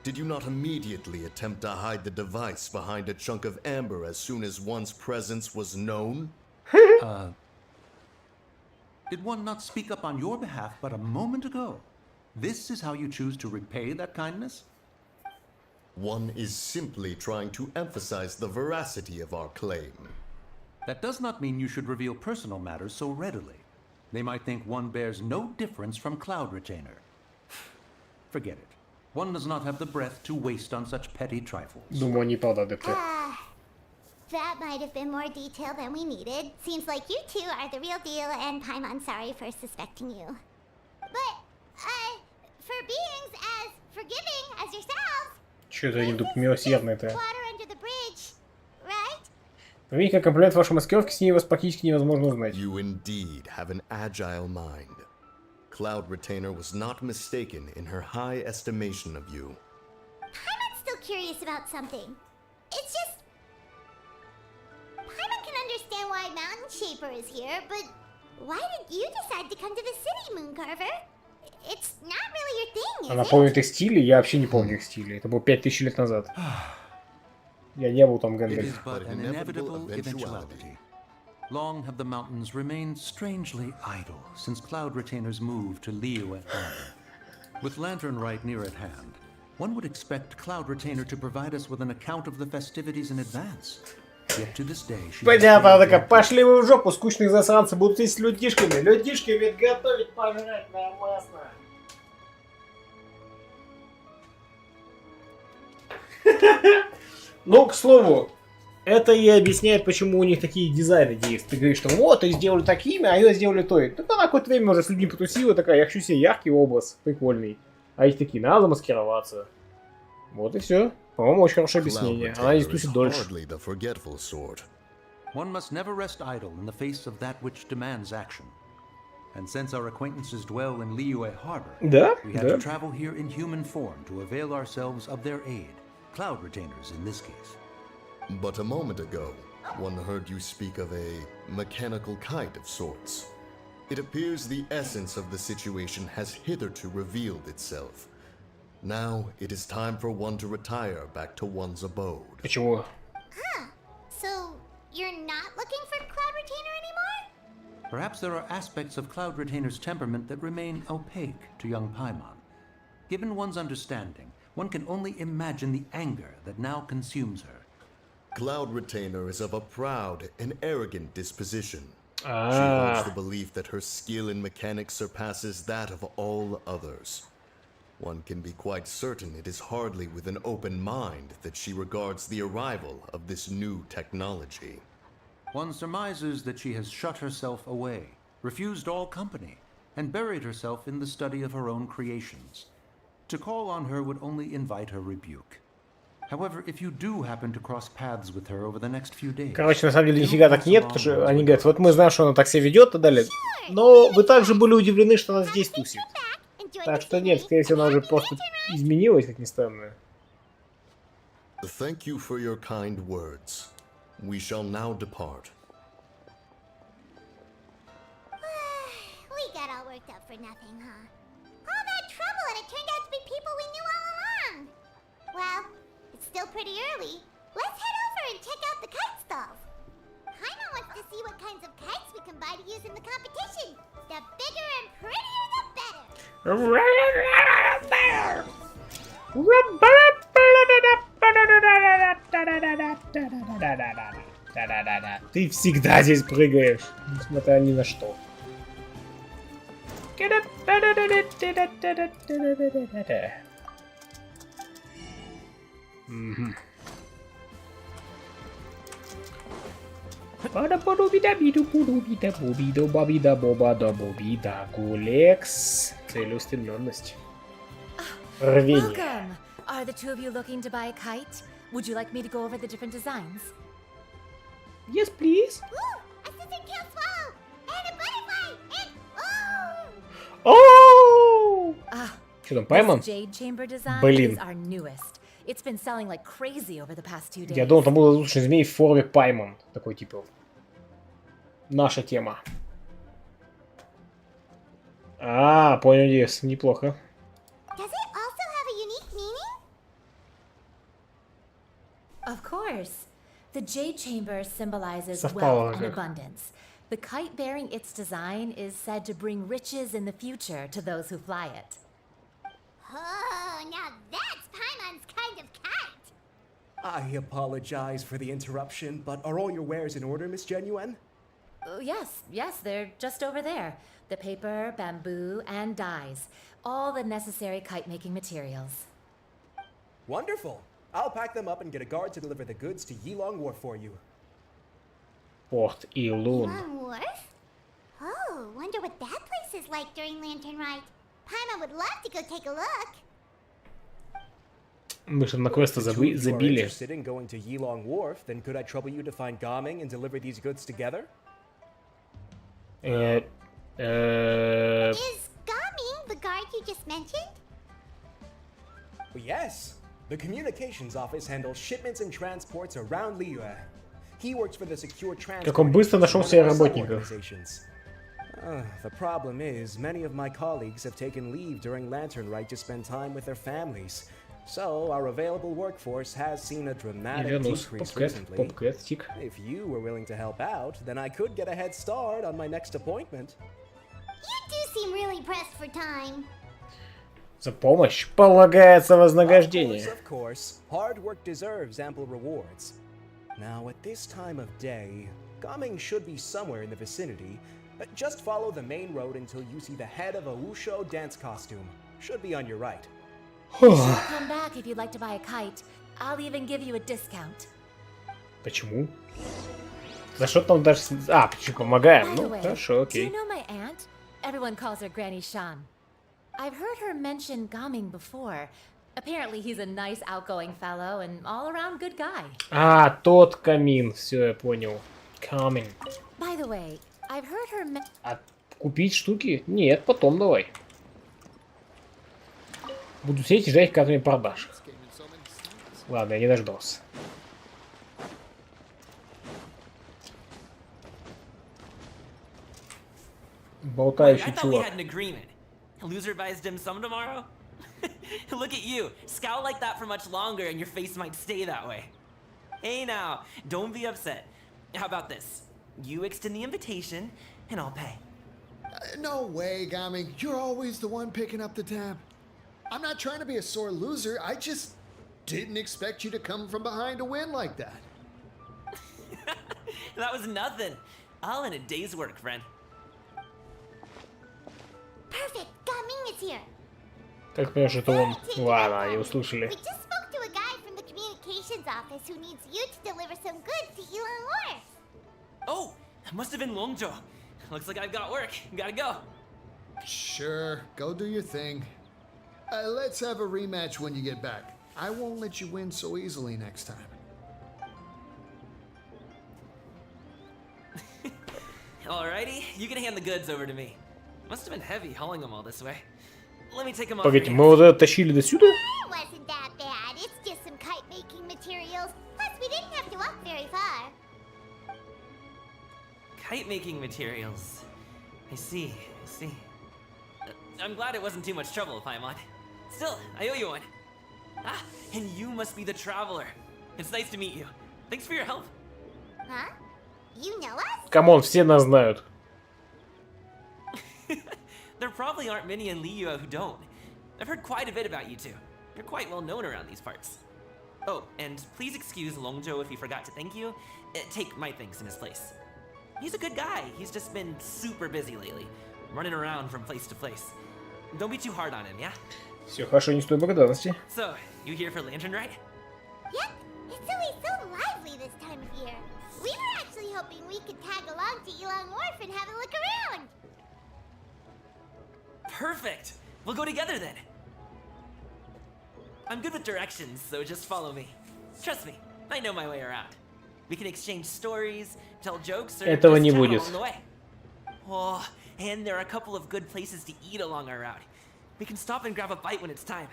did you not immediately attempt to hide the device behind a chunk of amber as soon as one's presence was known? Did one not speak up on your behalf but a moment ago? This is how you choose to repay that kindness? One is simply trying to emphasize the veracity of our claim. That does not mean you should reveal personal matters so readily. They might think one bears no difference from Cloud Retainer. Forget it. One does not have the breath to waste on such petty trifles. Думаю, не подадут. That might have been more detail than we needed. Seems like you two are the real deal, and Paimon's sorry for suspecting you. But, for beings as forgiving as yourselves, Чё-то они тут милосердные-то. water under the bridge, right? Видите, как комплект вашей маскировки с ней вас практически невозможно узнать. You indeed have an agile mind. Cloud Retainer was not mistaken in her high estimation of you. Paimon's still curious about something. It's just... Paimon can understand why Mountain Shaper is here, but why did you decide to come to the city, Mooncarver? It's not really your thing, Она is it? помнит их стили, я вообще не помню их стили. Это было 5000 лет назад. Я не был там It is Гэндальф. but an inevitable eventuality. Long have the mountains remained strangely idle since Cloud Retainer's move to Liyue Harbor. With Lantern Rite near at hand, one would expect Cloud Retainer to provide us with an account of the festivities in advance. Yet to this day, she has Понятно, failed такая, to- пошли вы в жопу, скучные засранцы будут есть с людишками. Людишки ведь готовить пожрать нормально. Ну, к слову, это и объясняет, почему у них такие дизайны действуют. Ты говоришь, что вот, их сделали такими, а ее сделали то. Так она какое-то время уже с людьми потусила, такая, я хочу себе яркий образ, прикольный. А их такие, надо маскироваться. Вот и все. По-моему, очень хорошее объяснение. Она не тусит дольше. Hardly the forgetful sort. One must never rest idle in the face of that which demands action. And since our acquaintances dwell in Liyue Harbor, Да, we had да. to travel here in human form to avail ourselves of their aid. Cloud Retainers in this case. But a moment ago, one heard you speak of a mechanical kite of sorts. It appears the essence of the situation has hitherto revealed itself. Now it is time for one to retire back to one's abode. Почему? So, you're not looking for Cloud Retainer anymore? Perhaps there are aspects of Cloud Retainer's temperament that remain opaque to young Paimon. Given one's understanding, one can only imagine the anger that now consumes her. Cloud Retainer is of a proud and arrogant disposition. She Ah. holds the belief that her skill in mechanics surpasses that of all others. One can be quite certain it is hardly with an open mind that she regards the arrival of this new technology. One surmises that she has shut herself away, refused all company, and buried herself in the study of her own creations. To call on her would only invite her rebuke. However, if you do happen to cross paths with her over the next few days... Короче, на самом деле нифига так нет, потому что они говорят, вот мы знаем, что она так себя ведет и так далее. Но вы также были удивлены, что она здесь тусит. Так что нет, скорее всего, она уже просто изменилась, как ни странно. Thank you for your kind words. We shall now depart. We got all worked up for nothing, huh? All that trouble and it turned out to be people we knew all along. Well, it's still pretty early. Let's head over and check out the kite stalls. Paimon wants to see what kinds of kites we can buy to use in the competition. The bigger and prettier, the better. Ты всегда здесь прыгаешь, несмотря ни на что. Мгм. Гулекс. Целеустремленность. Рвение. Welcome! Are the two of you looking to buy a kite? Would you like me to go over the different designs? Yes, please. Ooh, a scissor kill swallow! And a butterfly! And oh! Оу! Ah, Что там, Паймон? this jade chamber design Блин. is our newest. It's been selling like crazy over the past 2 days. Я думал, там был воздушный змей в форме Паймон. Такой типа. Наша тема. А, понял, yes. Неплохо. Does it also have a unique meaning? Of course. The jade chamber symbolizes Совпало wealth and как. abundance. The kite bearing its design is said to bring riches in the future to those who fly it. Oh, now that's Paimon's kind of kite. I apologize for the interruption, but are all your wares in order, Miss Genuine? Yes, they're just over there. The paper, bamboo, and dyes. All the necessary kite-making materials. Wonderful. I'll pack them up and get a guard to deliver the goods to Yilong Wharf for you. Порт Илун. Long Wharf? Oh, wonder what that place is like during Lantern Rite. Paimon would love to go take a look. Мы же на квесты If the two of you are забили. interested in going to Yilong Wharf, then could I trouble you to find Gaming and deliver these goods together? Э, э, Is Gaming the guard you just mentioned? Yes. The communications office handles shipments and transports around Liyue. He works for the secure transport. Как он быстро нашел себе работников. The problem is, many of my colleagues have taken leave during Lantern Rite to spend time with their families. So, our available workforce has seen a dramatic Ильянус. decrease Попкэт, recently. попкэт, тик. If you were willing to help out, then I could get a head start on my next appointment. You do seem really pressed for time. За помощь полагается вознаграждение. Of course. Hard work deserves ample rewards. Now, at this time of day, Gaming should be somewhere in the vicinity. Just follow the main road until you see the head of a Wushu dance costume. Should be on your right. Come back if you'd like to buy a kite. I'll even give you a discount. Почему? За что там даже... А, почему помогаем? By the Ну, way, хорошо, do you окей. know my aunt? Everyone calls her Granny Shan. I've heard her mention Gaming before. Apparently he's a nice outgoing fellow and all-around good guy. А, тот камин. Все, я понял. Камин. By the way, I've heard her А купить штуки? Нет, потом давай. Буду сидеть и ждать, когда ты мне продашь. Ладно, я не дождался. Болтающий I thought we чувак. had an agreement. Loser buys dim sum tomorrow? Look at you. Scowl like that for much longer and your face might stay that way. Hey now, don't be upset. How about this? You extend the invitation and I'll pay. No way, Gaming. You're always the one picking up the tab. I'm not trying to be a sore loser. I just didn't expect you to come from behind to win like that. That was nothing. All in a day's work, friend. Perfect, Gaming is here. Как понимаешь, это он... Ладно, они услышали. We just spoke to a guy from the communications office who needs you to deliver some goods to Yilong Wharf. Oh, that must have been Longzhou. Looks like I've got work. Gotta go. Sure, go do your thing. Let's have a rematch when you get back. I won't let you win so easily next time. Alrighty, you can hand the goods over to me. Must have been heavy hauling them all this way. Let me take them off. Погодите, мы вот это тащили до сюда? It wasn't that bad. It's just some kite-making materials. Plus, we didn't have to walk very far. Kite making materials. I see. I'm glad it wasn't too much trouble, Paimon. Still, I owe you one. Ah, and you must be the traveler. It's nice to meet you. Thanks for your help. Huh? You know us? Камон, все нас знают. There probably aren't many in Liyue who don't. I've heard quite a bit about you two. You're quite well known around these parts. Oh, and please excuse Longzhou if he forgot to thank you. Take my thanks in his place. He's a good guy. He's just been super busy lately, running around from place to place. Don't be too hard on him, yeah? Все хорошо, не стоит благодарности. So, you here for Lantern Rite? Yep. It's always so lively this time of year. We were actually hoping we could tag along to Yilong Wharf and have a look around. Perfect! We'll go together then. I'm good with directions, so just follow me. Trust me, I know my way around. We can exchange stories, tell jokes, or Этого just не chat будет. along the way. Oh, and there are a couple of good places to eat along our route. We can stop and grab a bite when it's time.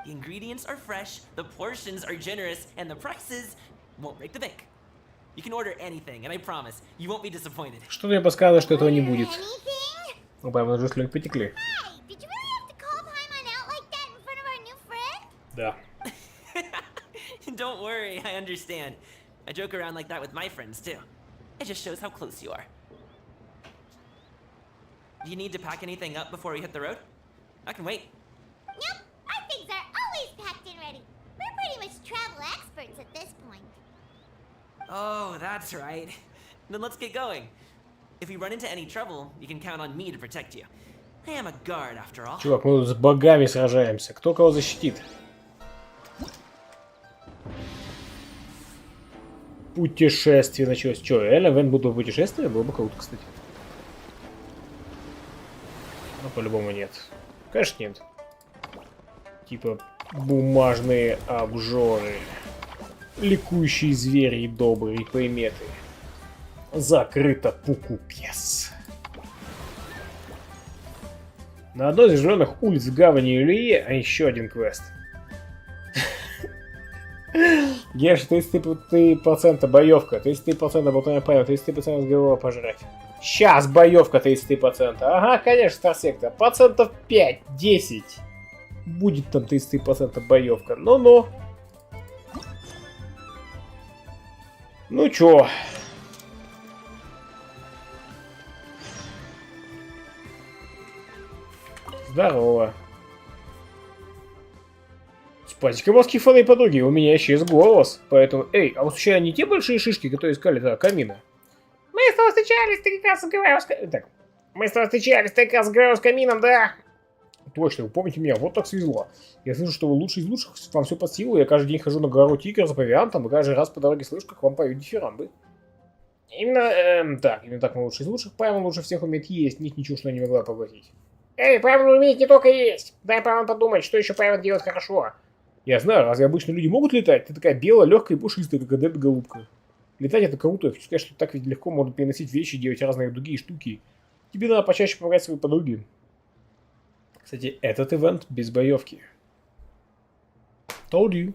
The ingredients are fresh, the portions are generous, and the prices won't break the bank. You can order anything, and I promise, you won't be disappointed. Что-то мне подсказывает, что этого не будет. Anything? Ну, прямо уже слюнки потекли. Hey, did you really have to call Paimon out like that in front of our new friend? Да. Don't worry, I understand. I joke around like that with my friends too. It just shows how close you are. Do you need to pack anything up before we hit the road? I can wait. Nope, our things are always packed and ready. efforts at this point. Oh, that's right. Then let's get going. If we run into any trouble, you can count on me to protect you. I am a guard, after all. Чувак, мы тут с богами сражаемся. Кто кого защитит? Путешествие началось. Че, реально Вен буду путешествие? Было бы круто, кстати. Но по-любому нет. Конечно нет. Типа бумажные обжоры. Ликующие звери и добрые приметы. Закрыто пуку-пьес. На одной из зеленых улиц в гавани Ильи, а еще один квест. Геш, 33% боевка, 33% болтания памяти, 33% разговора пожрать. Сейчас боевка 33%. Ага, конечно, Старсектор. Процентов 5-10. Будет там 33% боевка. Ну-ну. Ну чё? Здорово. Спасибо, морские фаны и подруги, у меня исчез голос, поэтому... Эй, а вот случайно не те большие шишки, которые искали, да, камина? Мы с тобой встречались, ты как раз разговаривал с... Так, мы с тобой встречались, ты как раз разговаривал с камином, да? Точно, вы помните меня, вот так свезло. Я слышу, что вы лучший из лучших, вам все под силу, я каждый день хожу на гору Тигра за провиантом, и каждый раз по дороге слышу, как вам поют дифирамбы. Именно так мы лучший из лучших, Паймон лучше всех умеет есть, нет ничего, что не могла поглотить. Эй, Паймон умеет не только есть, дай Паймон подумать, что еще Паймон делает хорошо. Я знаю, разве обычно люди могут летать? Ты такая белая, легкая и пушистая, как адепт-голубка. Летать это круто, я хочу сказать, что так ведь легко можно переносить вещи, делать разные другие штуки. Тебе надо почаще помогать своей подруге. Кстати, этот ивент без боевки. Told you.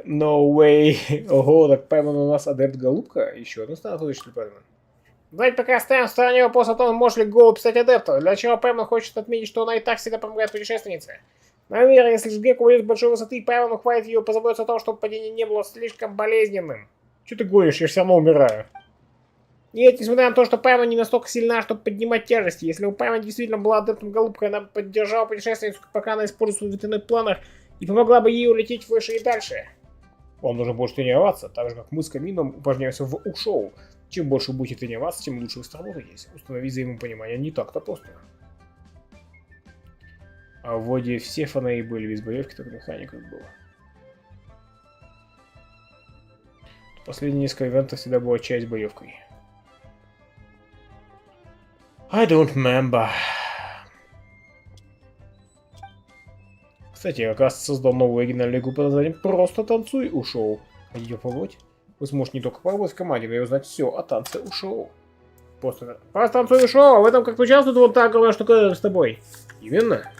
No way. Ого, так Паймон у нас адепт-голубка? Еще одна статуя, что ли, Паймон? Давайте пока оставим в стороне вопрос о том, может ли голубь стать адептом. Для чего Паймон хочет отметить, что она и так всегда помогает путешественнице. Наверное, если же Гек уйдет с большой высоты, Паймону хватит ее позаботиться о том, чтобы падение не было слишком болезненным. Че ты гонишь? Я все равно умираю. Нет, несмотря на то, что Паймон не настолько сильна, чтобы поднимать тяжести. Если у Паймон действительно была адептом голубкой, она поддержала путешественницу, пока она использует свой ветряной планер, и помогла бы ей улететь выше и дальше. Вам нужно больше тренироваться, так же как мы с Камином упражняемся в У-шоу. Чем больше вы будете тренироваться, тем лучше вы сработаетесь. Установить взаимопонимание не так-то просто. А в воде все фонари были без боевки, только механиков было. Последние несколько ивентов всегда была часть боевкой. I don't remember. Кстати, я, оказывается, создал новую оригинальную игру под названием «Просто танцуй, У-шоу». Хотите попробовать? Вы сможете не только попробовать в команде, но и узнать все о танце У-шоу. Просто танцуй У-шоу, в этом как-то участвует вот та огромная штука с тобой. Именно.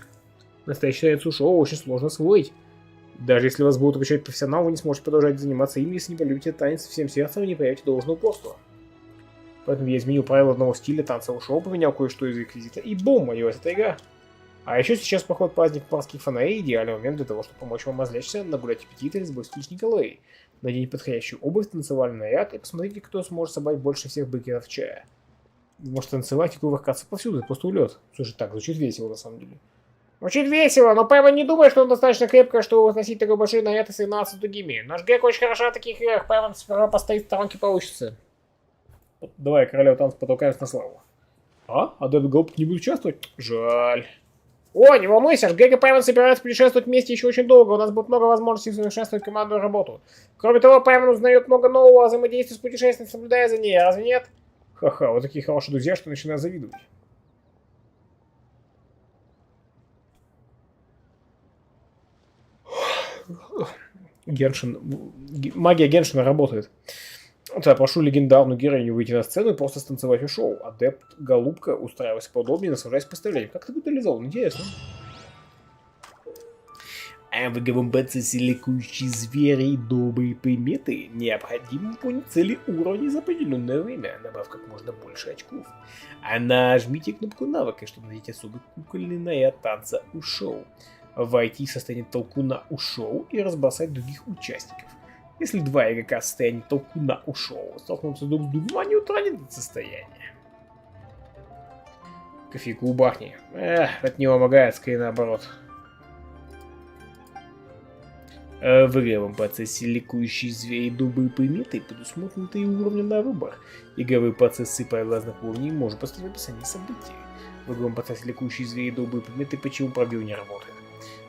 Настоящее танец У-шоу очень сложно освоить. Даже если вас будут обучать профессионал, вы не сможете продолжать заниматься им, если не полюбите танец всем сердцем и не проявите должное упорство. Поэтому я изменил правила одного стиля танца У-шоу, поменял кое-что из реквизита, и бум, появилась эта игра. А еще сейчас проходит праздник морских фонарей, идеальный момент для того, чтобы помочь вам развлечься, нагулять аппетит или сбросить лишние калории. Наденьте подходящую обувь, танцевальный наряд и посмотрите, кто сможет собрать больше всех бекеров чая. Вы можете танцевать и кувыркаться повсюду, это просто улет. Слушай, так, звучит весело на самом деле. Звучит весело, но Паймон не думает, что он достаточно крепкая, чтобы носить такой большой наряд и соревноваться с другими. Наш Гек очень хороша в таких играх, Паймон сперва постоит в сторонке получится. Вот, давай, королева танца потолкаемся на славу. А? Адепт голубки не будет участвовать? Жаль. О, не волнуйся, Гек и Паймон собираются путешествовать вместе еще очень долго, у нас будет много возможностей совершенствовать командную работу. Кроме того, Паймон узнает много нового о взаимодействии с путешественницей, наблюдая за ней, разве нет? Ха-ха, вот такие хорошие друзья, что начинаю завидовать. Геншин... Магия Геншина работает. Я прошу легендарную героиню выйти на сцену и просто станцевать у шоу. Адепт Голубка, устраивайся поудобнее, наслаждаясь представлением. Как это будет реализовано? Интересно. А в игровом процессе ликующие звери и добрые приметы необходимо выполнить цели уровня за определенное время, набрав как можно больше очков. А нажмите кнопку навыка, чтобы найти особый кукольный наряд танца у шоу. Войти в состояние толкуна у шоу и разбросать других участников. Если два игрока в состоянии толкуна у шоу столкнутся друг с другом, они утратят это состояние. Кофейку бахни. Это не помогает, скорее наоборот. В игровом процессе ликующие звери и добрые приметы предусмотрены 3 уровня на выбор. Игровой процесс сыпая разных уровней может поставить описание событий. В игровом процессе ликующие звери и добрые приметы почему пробел не работает.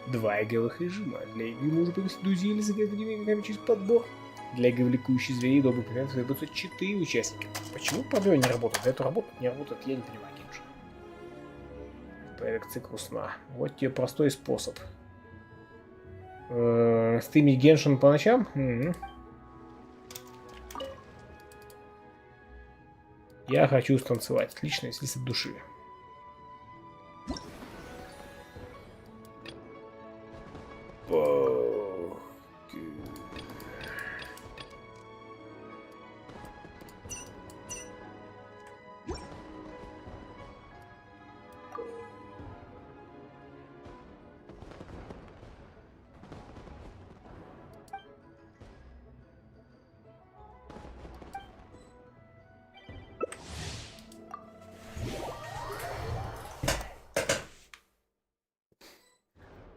2 игровых режима. Для игры можно пригласить друзей или сыграть с другими игроками через подбор. Для игры в ликующие звери и добрые приметы требуется 4 участника. Почему пробел не работает? Это работает, не работает, я не понимаю, Геншин. Проект цикл сна. Вот тебе простой способ. Стримить Геншин по ночам? Я хочу станцевать. Отлично, если с души.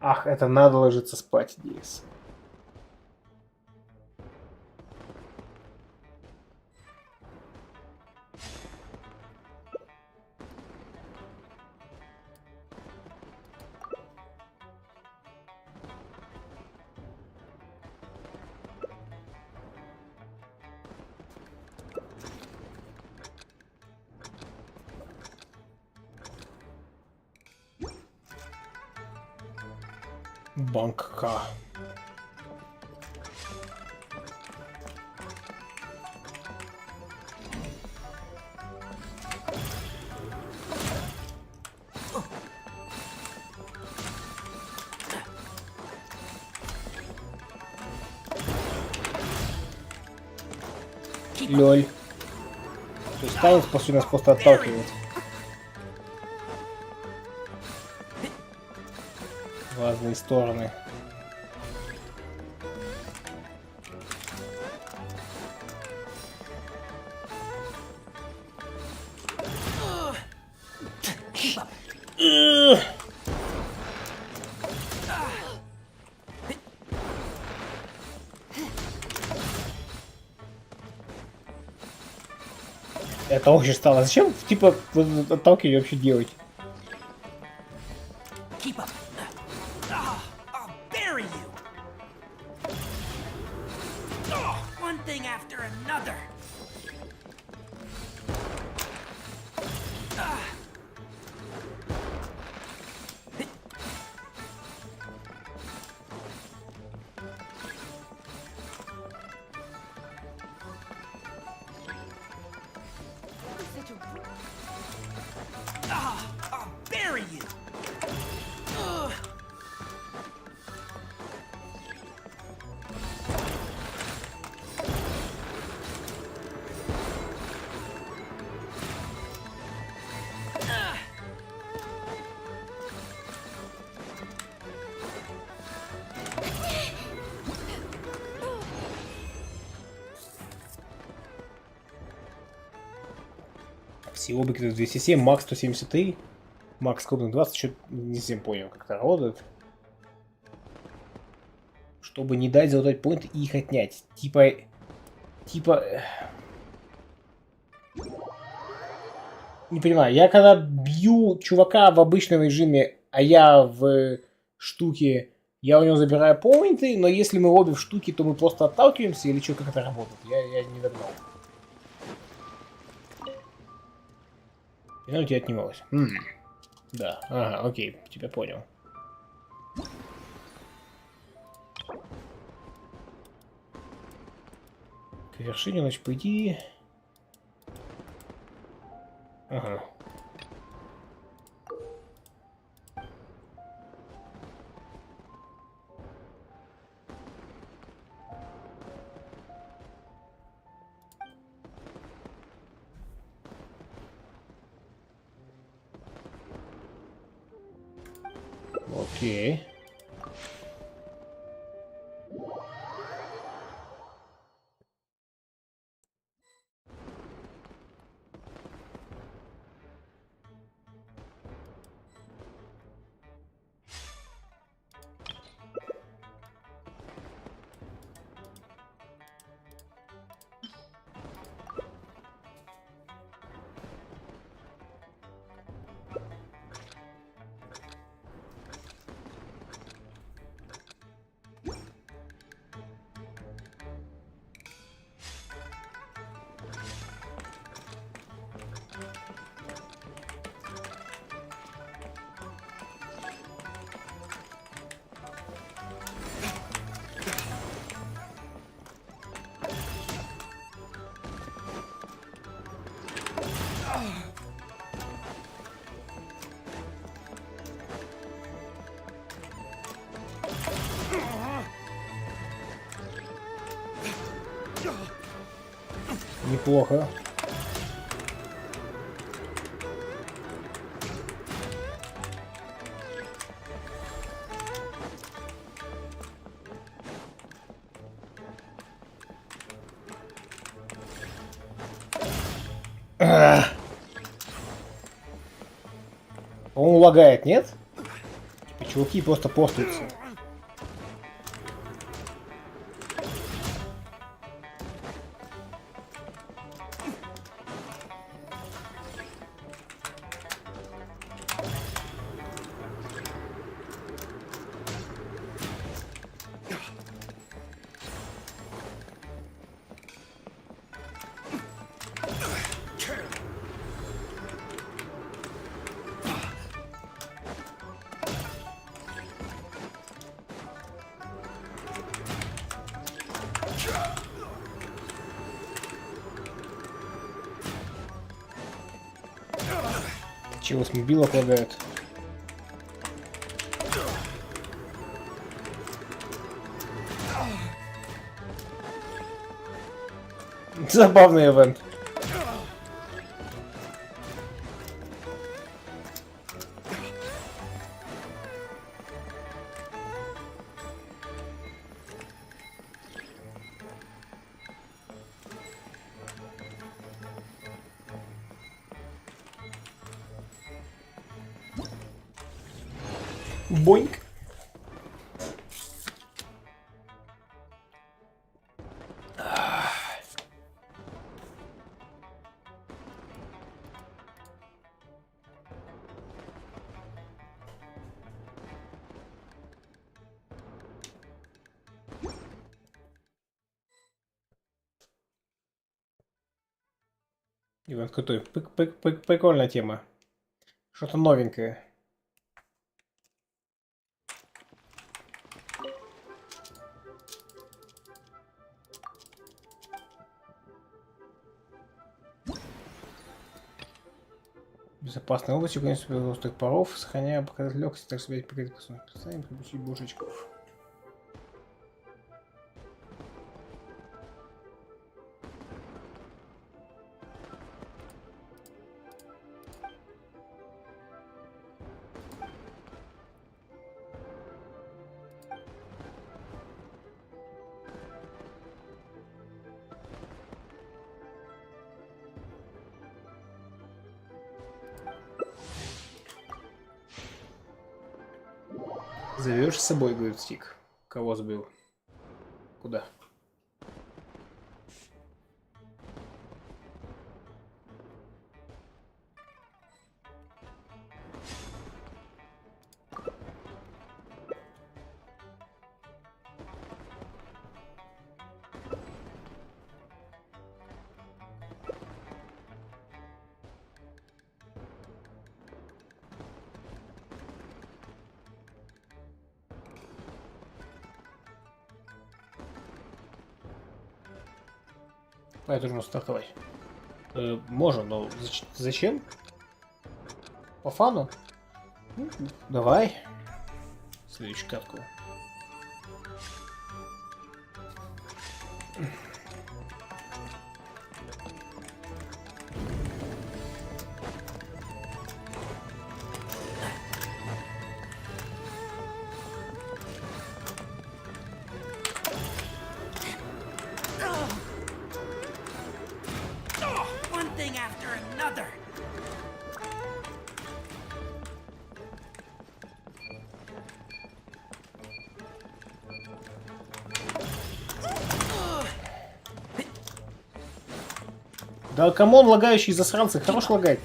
Ах, это надо ложиться спать, Дис. Банка. Лёль. То есть танец после нас просто отталкивает. В разные стороны. Это очень стало. Зачем, типа, отталкивать вообще делать? Всего бы 207, макс 173, макс крупных 20, что не совсем понял, как это работает. Чтобы не дать залутать поинты и их отнять. Типа... Не понимаю, я когда бью чувака в обычном режиме, а я в штуке, я у него забираю поинты, но если мы обе в штуке, то мы просто отталкиваемся или что, как это работает? Я не догнал. И оно у тебя отнималось. Да, ага, окей, тебя понял. К вершине, значит, по идее... Ага. Окей. Неплохо. Он лагает, нет? Типа, чуваки просто постаются. Чего с мобилок лагает? Забавный ивент. Боинг. Иван крутой. Прикольная тема. Что-то новенькое. Безопасная область, конечно, острых паров, сохраняя показатель легкости, так себе представим, приобрести больше очков. Зовешь с собой, говорит Стик. Кого сбил? Куда? Это нужно стартовать. Можно, но зачем? По фану? Ну, давай. Следующую катку. Да камон, лагающие засранцы, хорош лагать.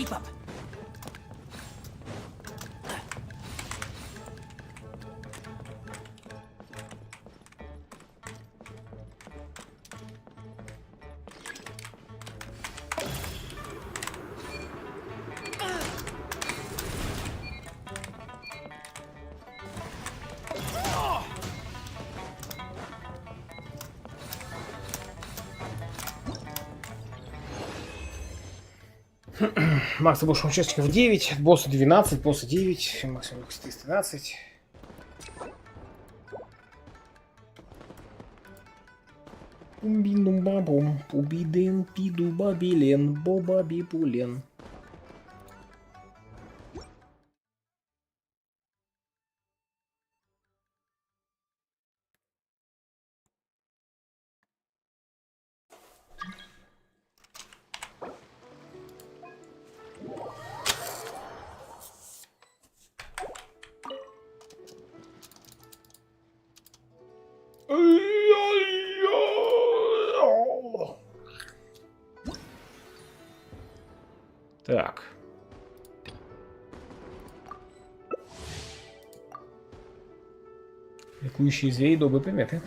Keep up. Максимум участников 9, босса 12, босса 9, максимум 413. Умбинумбабум, убиден, пиду бабилен, боба бипулен. Так. Ликующие звери, добрые приметы.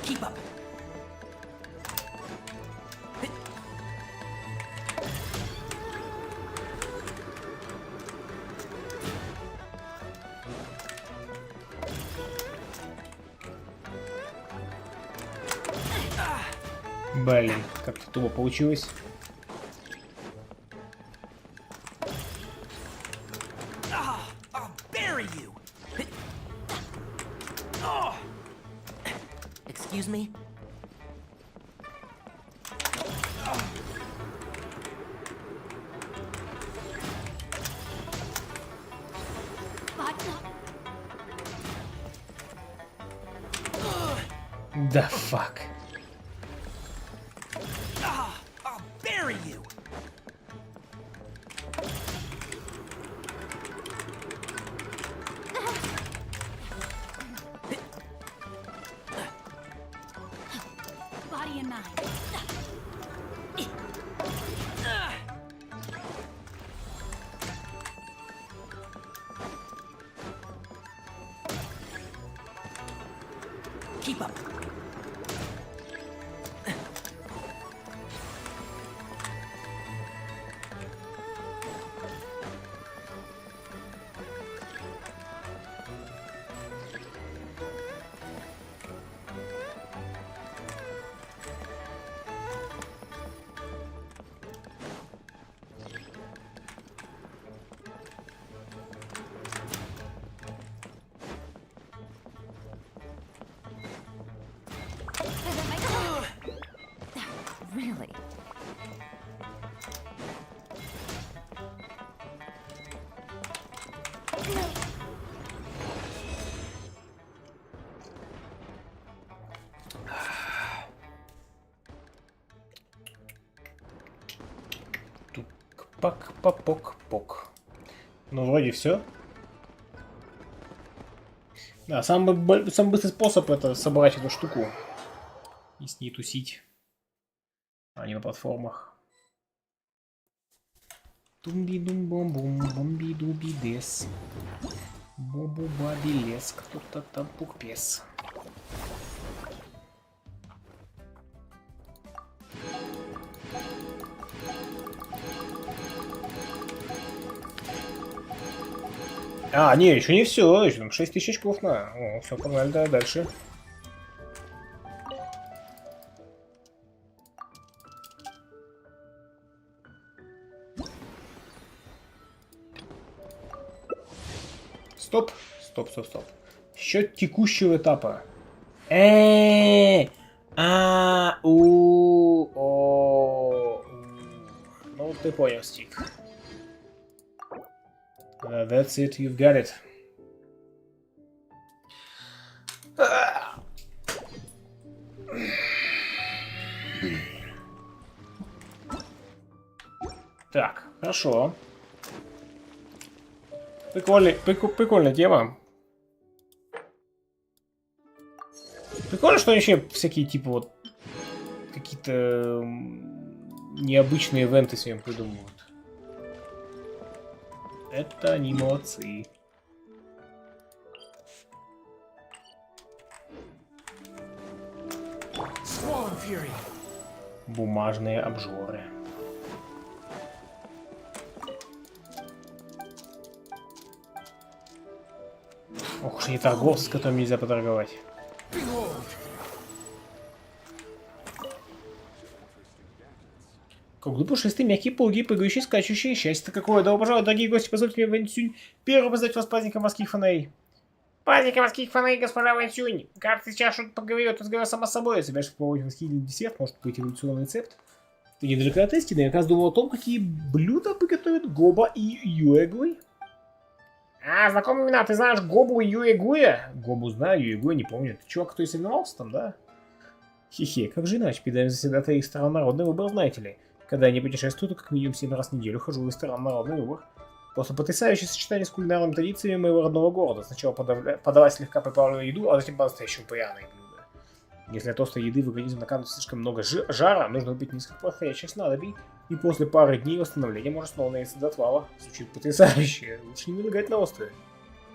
Keep up. Блин, как-то тупо получилось. I'll bury you. Excuse me? Да fuck. I'll bury you. Body and mind. Keep up. Really? Пак-пак-пок-пок. Ну, вроде все. Да, самый быстрый способ это собрать эту штуку и с ней тусить, а не на платформах. Тумби-дум-бом-бум-бомби-дуби-дес. Бобу-баби-лес, кто-то там пукпес. А, не, еще не все, еще там 6000 очков на. О, все, погнали, да, дальше. Стоп, стоп, стоп, стоп. Счет текущего этапа. Ну, ты понял, Стик. That's it, you've got it. Так, хорошо. Прикольная тема. Прикольно, что они вообще всякие, типа, вот, какие-то необычные ивенты себе придумывают. Это они молодцы. Бумажные обжоры. Ох уж не торговцы, с которыми нельзя поторговать. Круглый пушистый, мягкий, пугий, прыгающий, скачущий. Счастье-то какое! Добро пожаловать, дорогие гости, позвольте мне, Вэньсюнь, первым поздравить вас с праздником морских фонарей. Праздник морских фонарей, госпожа Вэньсюнь. Как ты сейчас что-то поговорил, ты сказал сама собой. Собираешься попробовать восхитительный десерт, может быть, эволюционный рецепт? Ты недалеко от истины, я как раз думал о том, какие блюда приготовят Гоба и Юэгуй. А, знакомые имена, ты знаешь Гобу и Юэгуя? Гобу знаю, Юэгуя не помню. Ты чувак, который соревновался там, да? Хе-хе, как же иначе, передаем заседателя ресторан «Народный выбор», знаете ли. Когда я не путешествую, то как минимум 7 раз в неделю хожу в ресторан «Народный выбор». Просто потрясающее сочетание с кулинарными традициями моего родного города. Сначала подавать слегка приправленную еду, а затем по-настоящему пряные блюда. Если от острой еды в организм накапливает слишком много жара, нужно выпить несколько подходящих снадобий, и после пары дней восстановления можно снова наесться до отвала. Звучит потрясающе. Лучше не налегать на острое.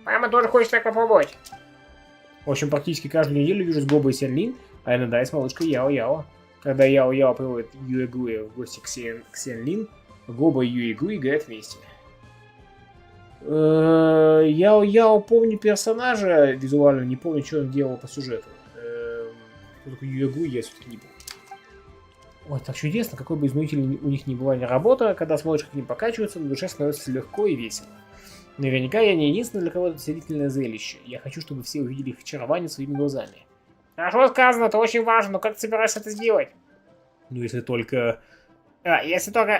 Мама тоже хочет так попробовать. В общем, практически каждую неделю вижу с Гобой и Сянлин, а иногда и с малышкой Яо-Яо. Когда Яо-Яо приводит Юэгуя в гости к Сянлин, Гоба и Юэгуй играют вместе. Яо-Яо помню персонажа визуально, не помню, что он делал по сюжету. Кто такой Юэгуй, я все-таки не помню. Ой, так чудесно, какой бы изнурительной у них ни была работа, когда смотришь, как они покачиваются, на душе становится легко и весело. Наверняка я не единственный, для кого это зрительное зрелище. Я хочу, чтобы все увидели их очарование своими глазами. Хорошо сказано, это очень важно, но как ты собираешься это сделать? Ну, если только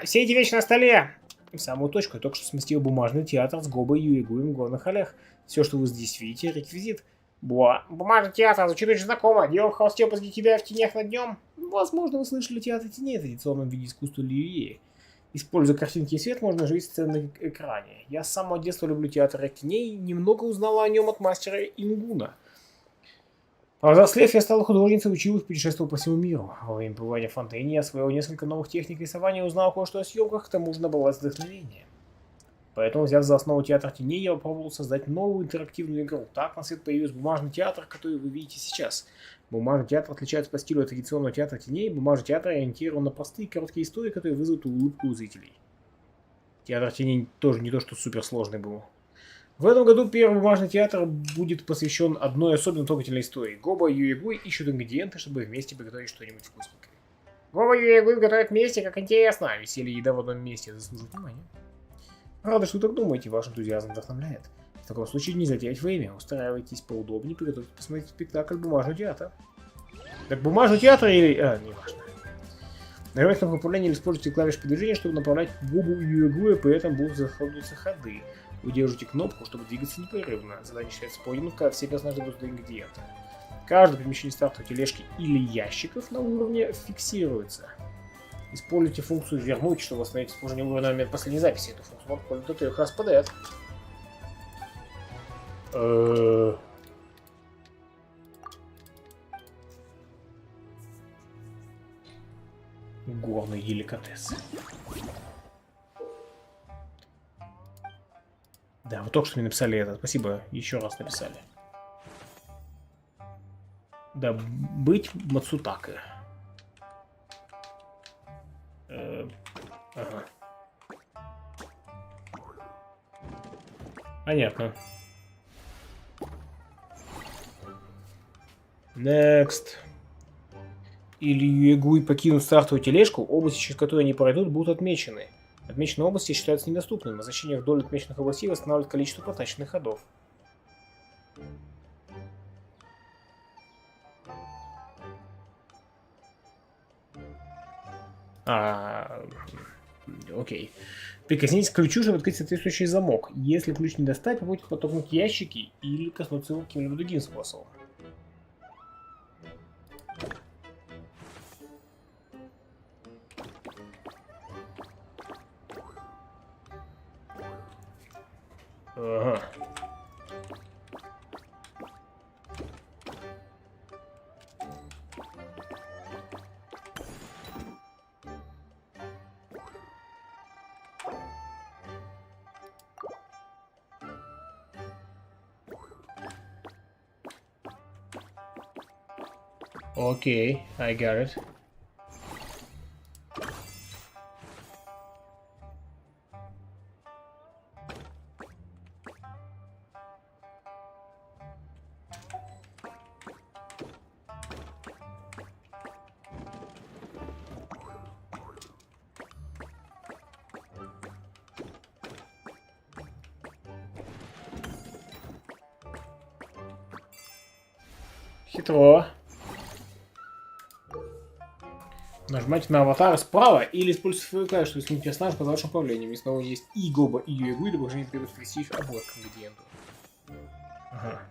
все эти вещи на столе. В самую точку я только что сместил бумажный театр с Гобой и Юэгуем в горных халях. Все, что вы здесь видите, реквизит. Бумажный театр звучит очень знакомо. Дело в холсте позади тебя в тенях над днем. Возможно, вы слышали театр теней в традиционном виде искусства Льюи. Используя картинки и свет, можно жить сцены на экране. Я с самого детства люблю театр теней, немного узнала о нем от мастера Ингуна. Повзрослев, я стала художницей, учил их, путешествовал по всему миру. Во время пребывания в фонтейне я освоил несколько новых техник рисования и узнал кое-что о съемках, к тому же набралось вдохновение. Поэтому, взяв за основу театр теней, я попробовал создать новую интерактивную игру. Так на свет появился бумажный театр, который вы видите сейчас. Бумажный театр отличается по стилю от традиционного театра теней. Бумажный театр ориентирован на простые короткие истории, которые вызовут улыбку у зрителей. Театр теней тоже не то, что суперсложный был. В этом году первый бумажный театр будет посвящен одной особенно трогательной истории. Гоба и Юэгуй ищут ингредиенты, чтобы вместе приготовить что-нибудь вкусненькое. Гоба и Юэгуй готовят вместе, как интересно. Веселье и еда в одном месте заслуживает внимания. Рада, что так думаете, ваш энтузиазм вдохновляет. В таком случае нельзя терять время. Устраивайтесь поудобнее, приготовьте посмотреть спектакль «Бумажный театр». Так бумажный театр или... не важно. Нажимайте кнопку управления или используйте клавиши передвижения, чтобы направлять Гобу и Юэгуя, при этом будут заходиться ходы. Вы держите кнопку, чтобы двигаться непрерывно. Задание считается пройденным, когда все персонажи будут ингредиенты. Каждое перемещение стартовой тележки или ящиков на уровне фиксируется. Используйте функцию «Вернуть», чтобы восстановить использование уровня на момент последней записи. Эту функцию можно пользоваться до 3 раз подряд. Горный деликатес. Да, вы только что мне написали это. Спасибо, еще раз написали. Да, быть Мацутака. Ага. Понятно. Next. Или Юэгуй покинут стартовую тележку, области, через которые они пройдут, будут отмечены. Отмеченные области считаются недоступными. Значение вдоль отмеченных областей восстанавливает количество потраченных ходов. Окей. Прикоснитесь к ключу, чтобы открыть соответствующий замок. Если ключ не достать, попробуйте подтолкнуть ящики или коснуться его каким-либо другим способом. Ага. Okay, I got it. Хитро. Нажимайте на аватар справа или используйте свою клавишу, чтобы сменить персонажа под вашим управлением. Если снова есть и Гоба, и Юэгуй, для повышения требуется престиж обоих ингредиентов. Ага.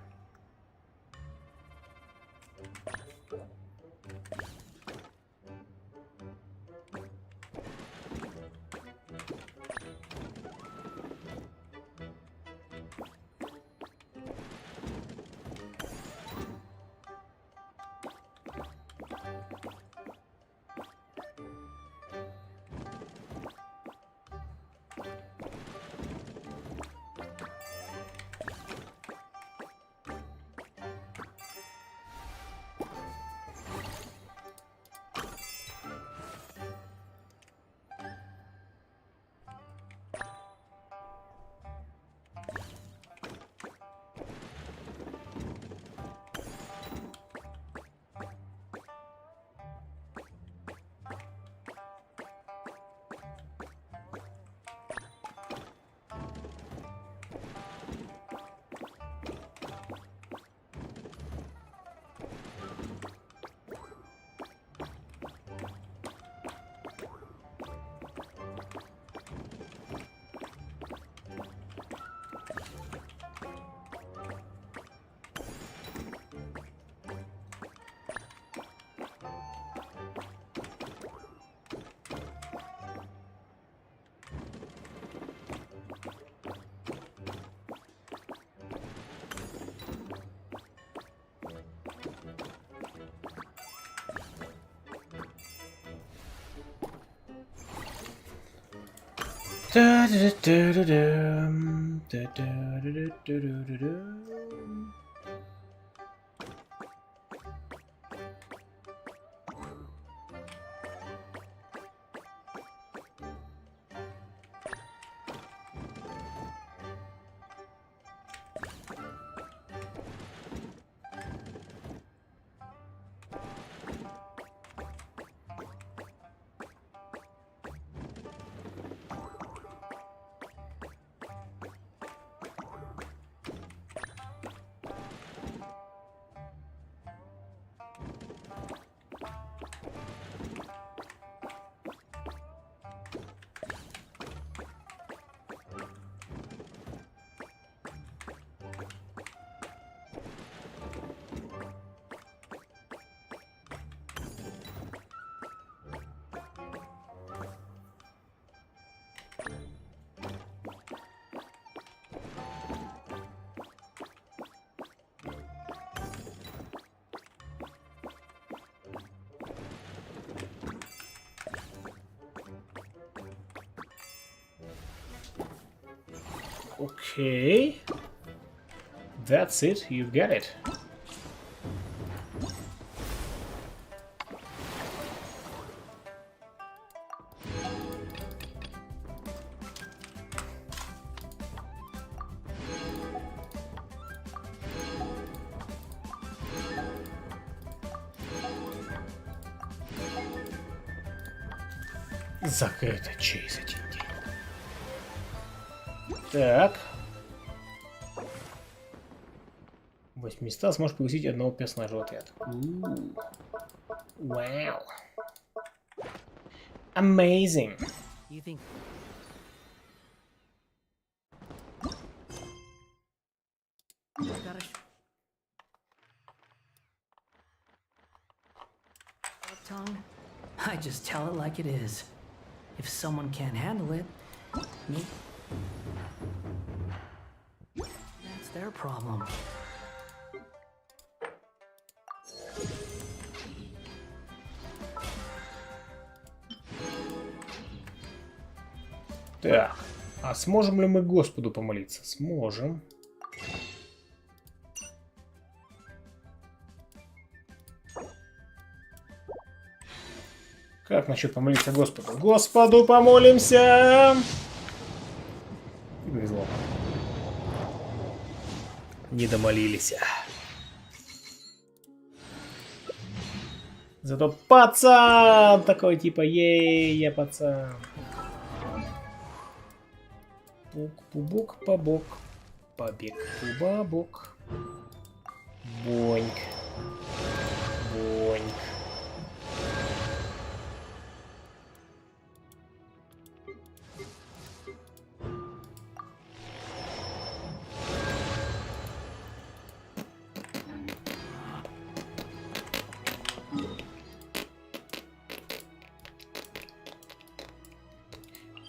Okay. That's it, you get it. Закрыто через один день. Так. 800 сможешь пригласить одного персонажа в отряд. Вау. Amazing. You think tongue? I just tell it like it is. If someone can't handle it, me. That's their problem. Так. А сможем ли мы Господу помолиться? Сможем. Как насчет помолиться Господу? Господу помолимся! Повезло. Не домолились. Зато пацан такой типа, ей, я пацан. Пук-пубук, побок. Побег, пубабок. Боньк. Боньк.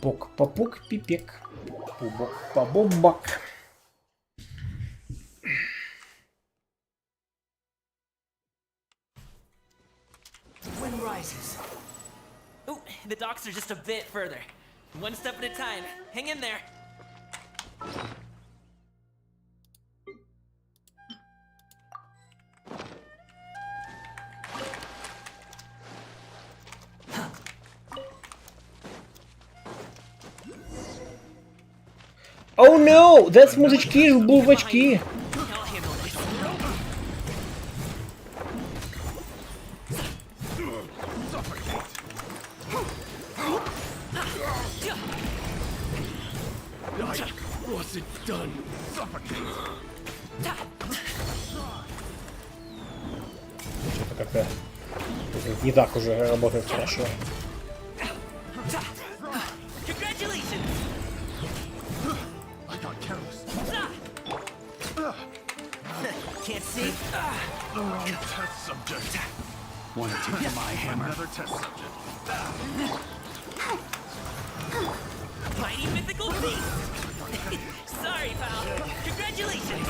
Пук-попук, пипек. Пубок-побобок. Wind rises. Oh, the docks are just a bit further. One step at a time. Hang in there. Oh no! That's мужички в булочки. I'll handle this. What's it done? Suffocate. Что-то как-то не так уже работает хорошо. Congratulations! I got careless. Can't see? The wrong test subject. Want to take my hammer? Another test subject. Mighty mythical beast! Sorry, pal. Congratulations!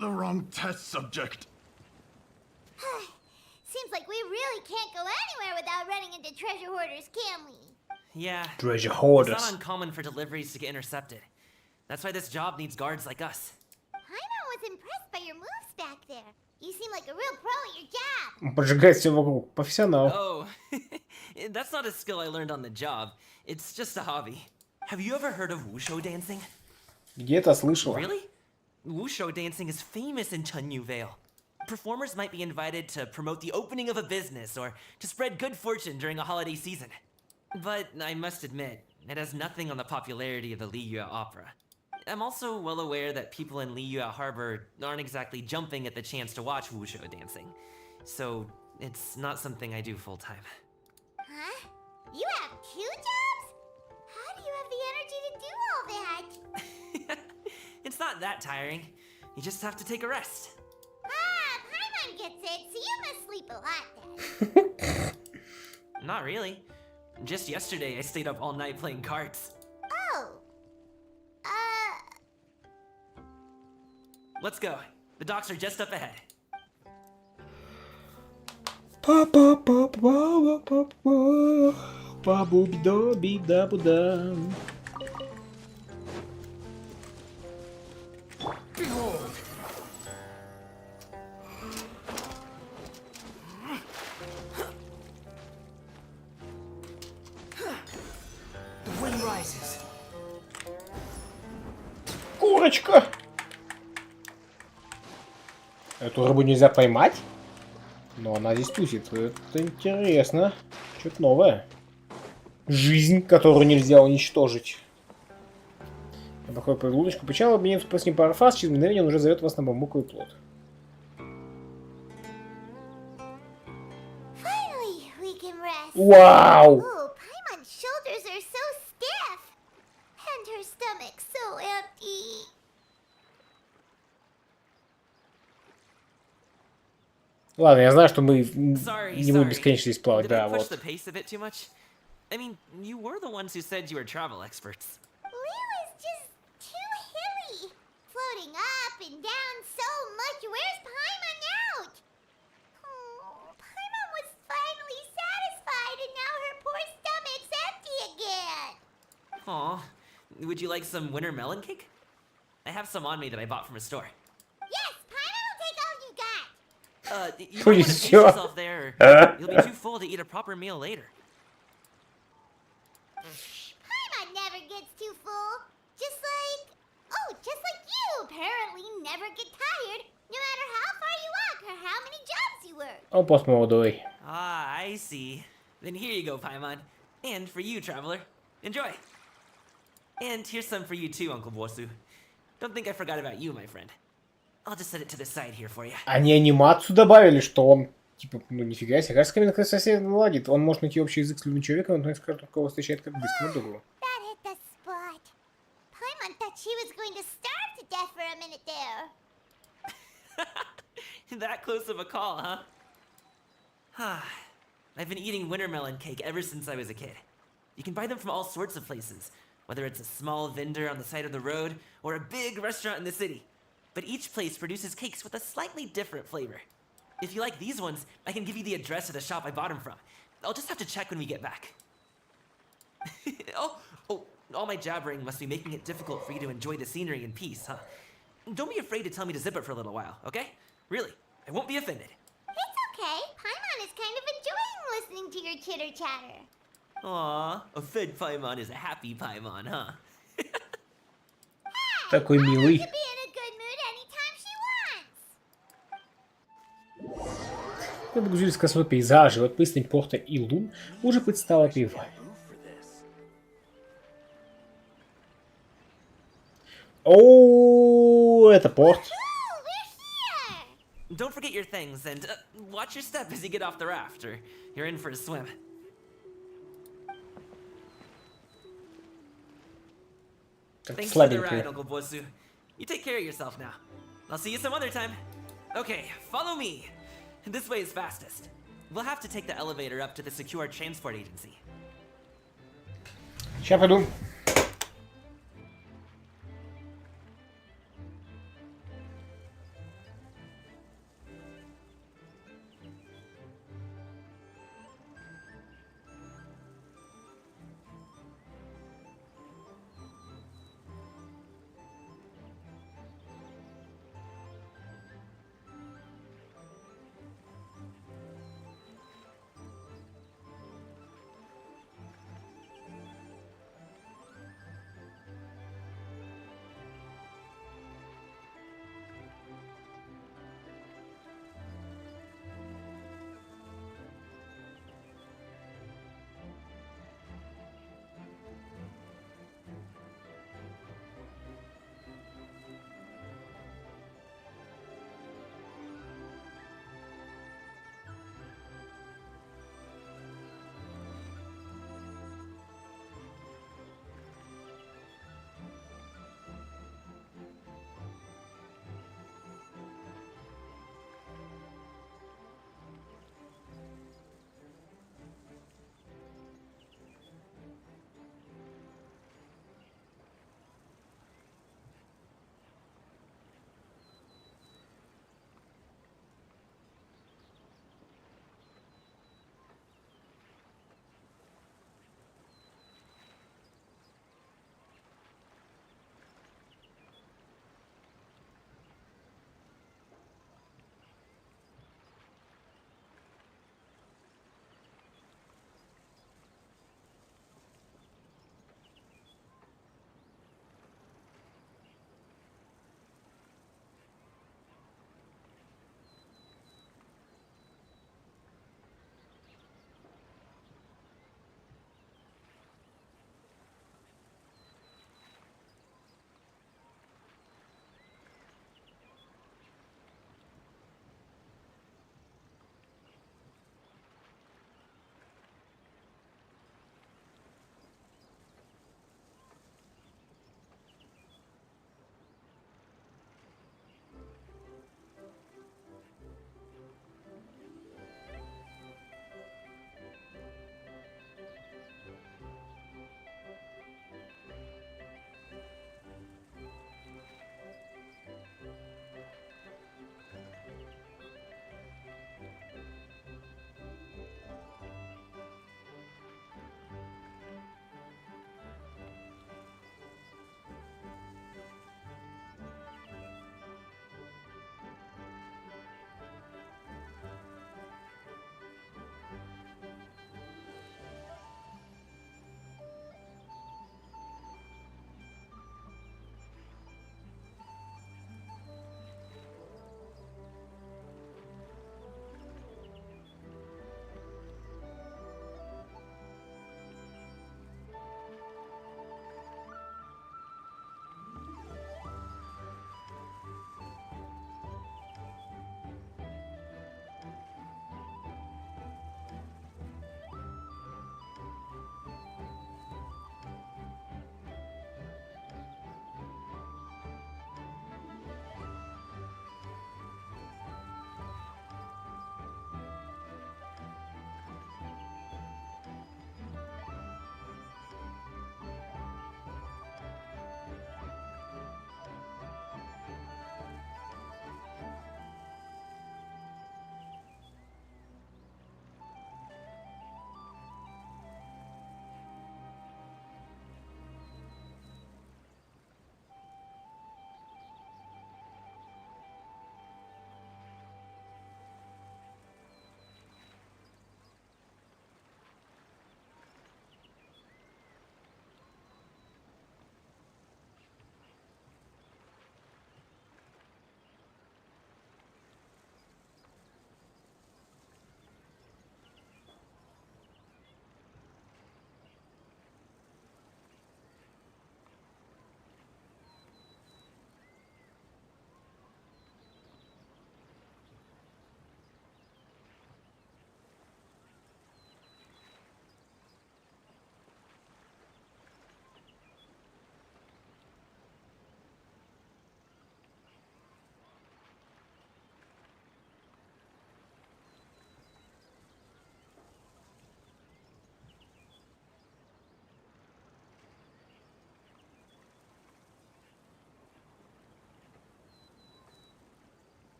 The wrong test subject. Seems like we really can't go anywhere without running into treasure hoarders, can we? Yeah. Treasure It's hoarders. not uncommon for deliveries to get intercepted. That's why this job needs guards like us. Paimon was impressed by your moves back there. You seem like a real pro at your job. Поджигает все вокруг. Профессионал. Oh, that's not a skill I learned on the job. It's just a hobby. Have you ever heard of wushu dancing? Где-то слышала. Really? Wushu dancing is famous in Chunyu Vale. Performers might be invited to promote the opening of a business or to spread good fortune during a holiday season. But I must admit, it has nothing on the popularity of the Liyue opera. I'm also well aware that people in Liyue Harbor aren't exactly jumping at the chance to watch wushu dancing. So it's not something I do full time. Huh? You have 2 jobs? How do you have the energy to do all that? It's not that tiring. You just have to take a rest. Ah, Paimon gets it, so you must sleep a lot then. Not really. Just yesterday, I stayed up all night playing cards. Oh. Let's go. The docks are just up ahead. Behold. Курочка! Эту рыбу нельзя поймать? Но она здесь тусит. Это интересно. Что-то новое. Жизнь, которую нельзя уничтожить. Я походу по луночку. Почему обменяться после ним пару фраз, через мгновение он уже зовет вас на бамбуковый плод. Finally, we can rest. Вау! Oh, Paimon's shoulders are so stiff. And her stomach so empty. Ладно, я знаю, что мы Sorry, не будем sorry. бесконечно здесь плавать, Did I да, push вот. the pace a bit too much? I mean, you were the ones who said you were travel experts. Lila's just too hilly. Floating up and down so much. Where's Paimon out? Oh, Paimon was finally satisfied and now her poor stomach's empty again. Aw, would you like some winter melon cake? I have some on me that I bought from a store. Yes, Paimon will take all you got. You don't want to pace Sure. yourself there, or you'll be too full to eat a proper meal later. Paimon never gets too full. Just like you apparently never get tired, no matter how far you walk or how many jobs you work. О, пост молодой. Ah, I see. Then here you go, Paimon. And for you, traveler. Enjoy. And here's some for you too, Uncle Bosu. Don't think I forgot about you, my friend. I'll just set it to the side here for you. Они анимацию добавили, что он, типа, ну нифига себе, как с каменным соседом ладит. Он может найти общий язык с любым человеком, но скажет, кого встречает как близкому другу. That hit the spot. Paimon thought she was going to starve to death for a minute there. That close of a call, huh? I've been eating winter melon cake ever since I was a kid. You can buy them from all sorts of places, whether it's a small vendor on the side of the road or a big restaurant in the city. But each place produces cakes with a slightly different flavor. If you like these ones, I can give you the address of the shop I bought them from. I'll just have to check when we get back. Oh, all my jabbering must be making it difficult for you to enjoy the scenery in peace, huh? Don't be afraid to tell me to zip it for a little while, okay? Really, I won't be offended. It's okay. Paimon is kind of enjoying listening to your chitter chatter. Aw, a fed Paimon is a happy Paimon, huh? Такой милый. Be in a good mood anytime she wants. Мы погрузились в красоту пейзажа, вот пристань порта Илун уже предстала перед вами. О, это порт. Don't forget your things and watch your step as you get off the raft, or you're in for a swim. Thanks for the ride, Uncle Bosu. You take care of yourself now. I'll see you some other time. Okay, follow me. This way is fastest. We'll have to take the elevator up to the secure transport agency. Сейчас пойду.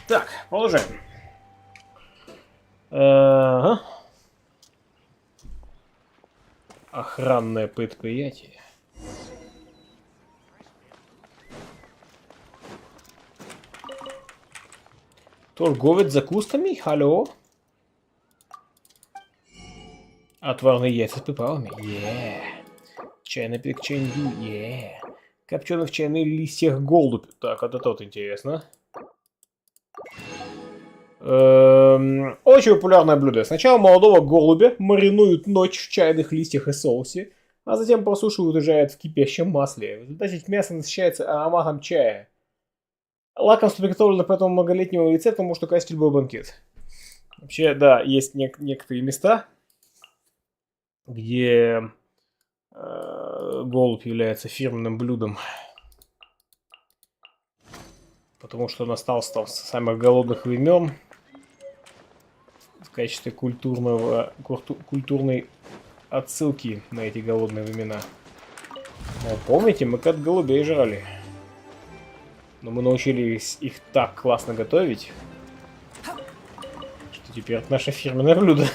Так, продолжаем. Ага. Охранное предприятие. Торговец закусками? Алло? Отварные яйца с приправами? Чайный напиток чайню? Копченый в чайных листьях голубь. Так, это тот интересно. Очень популярное блюдо. Сначала молодого голубя маринуют ночь в чайных листьях и соусе, а затем просушивают и жарят в кипящем масле. В результате мясо насыщается ароматом чая. Лакомство приготовлено по этому многолетнему рецепту, может украсть любой банкет. Вообще, да, есть некоторые места, где голубь является фирменным блюдом. Потому что он остался там с самых голодных времен. В качестве культурной отсылки на эти голодные времена. Но помните, мы как голубей жрали. Но мы научились их так классно готовить, что теперь это наше фирменное блюдо.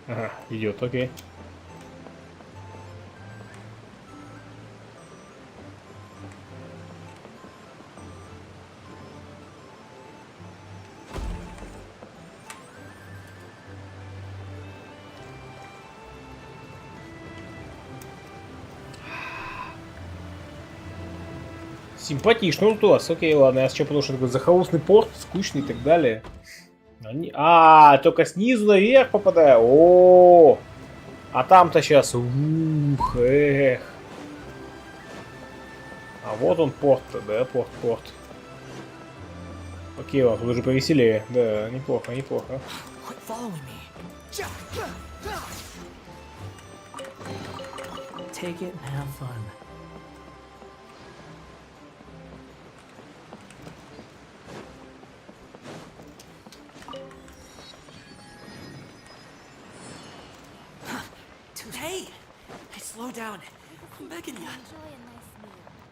Ага, идет, окей. Симпатично вот у вас. Окей, ладно. Я сейчас потому что такой захолустный порт, скучный и так далее. Только снизу наверх попадаю. О, а там-то сейчас. Ух, эх. А вот он порт-то, да, порт. Окей, ладно, тут уже повеселее. Да, неплохо. Take it and have fun. Hey! Slow down. I'm begging you.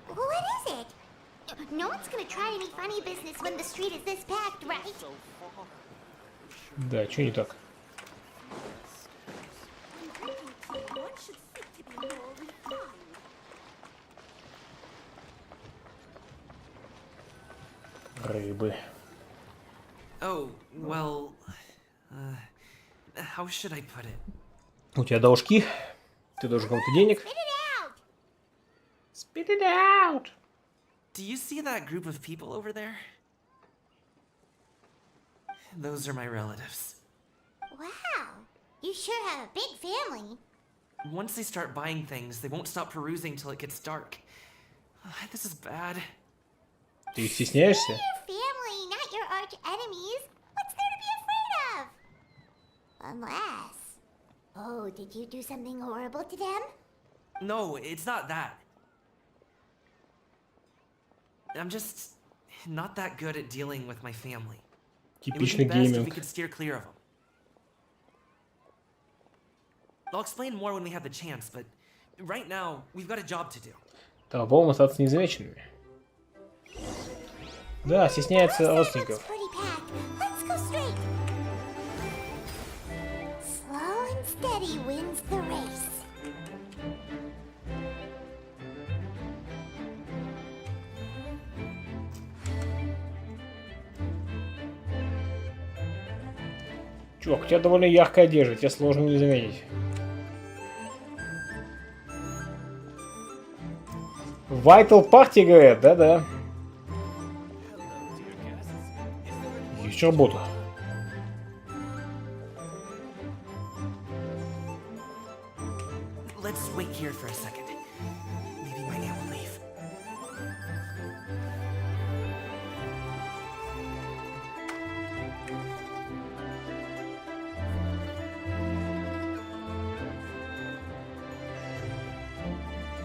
What is it? No one's gonna try any funny business when the street is this packed, right? Да, что не так? Рыбы. Oh, well... how should I put it? У тебя должки? Ты должен кому-то денег? Spit it out! Do you see that group of people over there? Those are my relatives. Wow, you sure have a big family. Once they start buying things, they won't stop perusing till it gets dark. This is bad. Ты их стесняешься? Your family, not your arch enemies. What's there to be afraid of? Unless... Oh, did you do something horrible to them? No, it's not that. I'm just not that good at dealing with my family. It would be Типичный best if we гейминг. could steer clear of them. I'll explain more when we have the chance, but right now, we've got a job to do. Да, попробуем остаться незамеченными. Да, стесняется родственников. Pretty packed. Let's go straight. Slow and steady wins the race. Чувак, у тебя довольно яркая одежда, тебя сложно не заметить. Vital Party, говорят, да-да. Есть работа. Let's wait here for a second. Maybe my aunt will leave.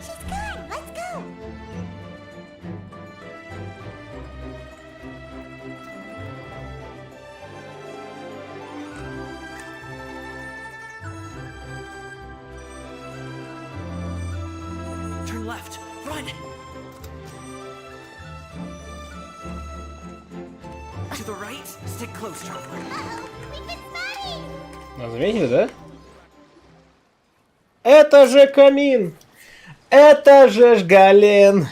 She's gone. Let's go. Run! To the right, stick close, traveler. Uh-oh, we've been spotted! Нас заметили, да? Это же камин! Это же Гален!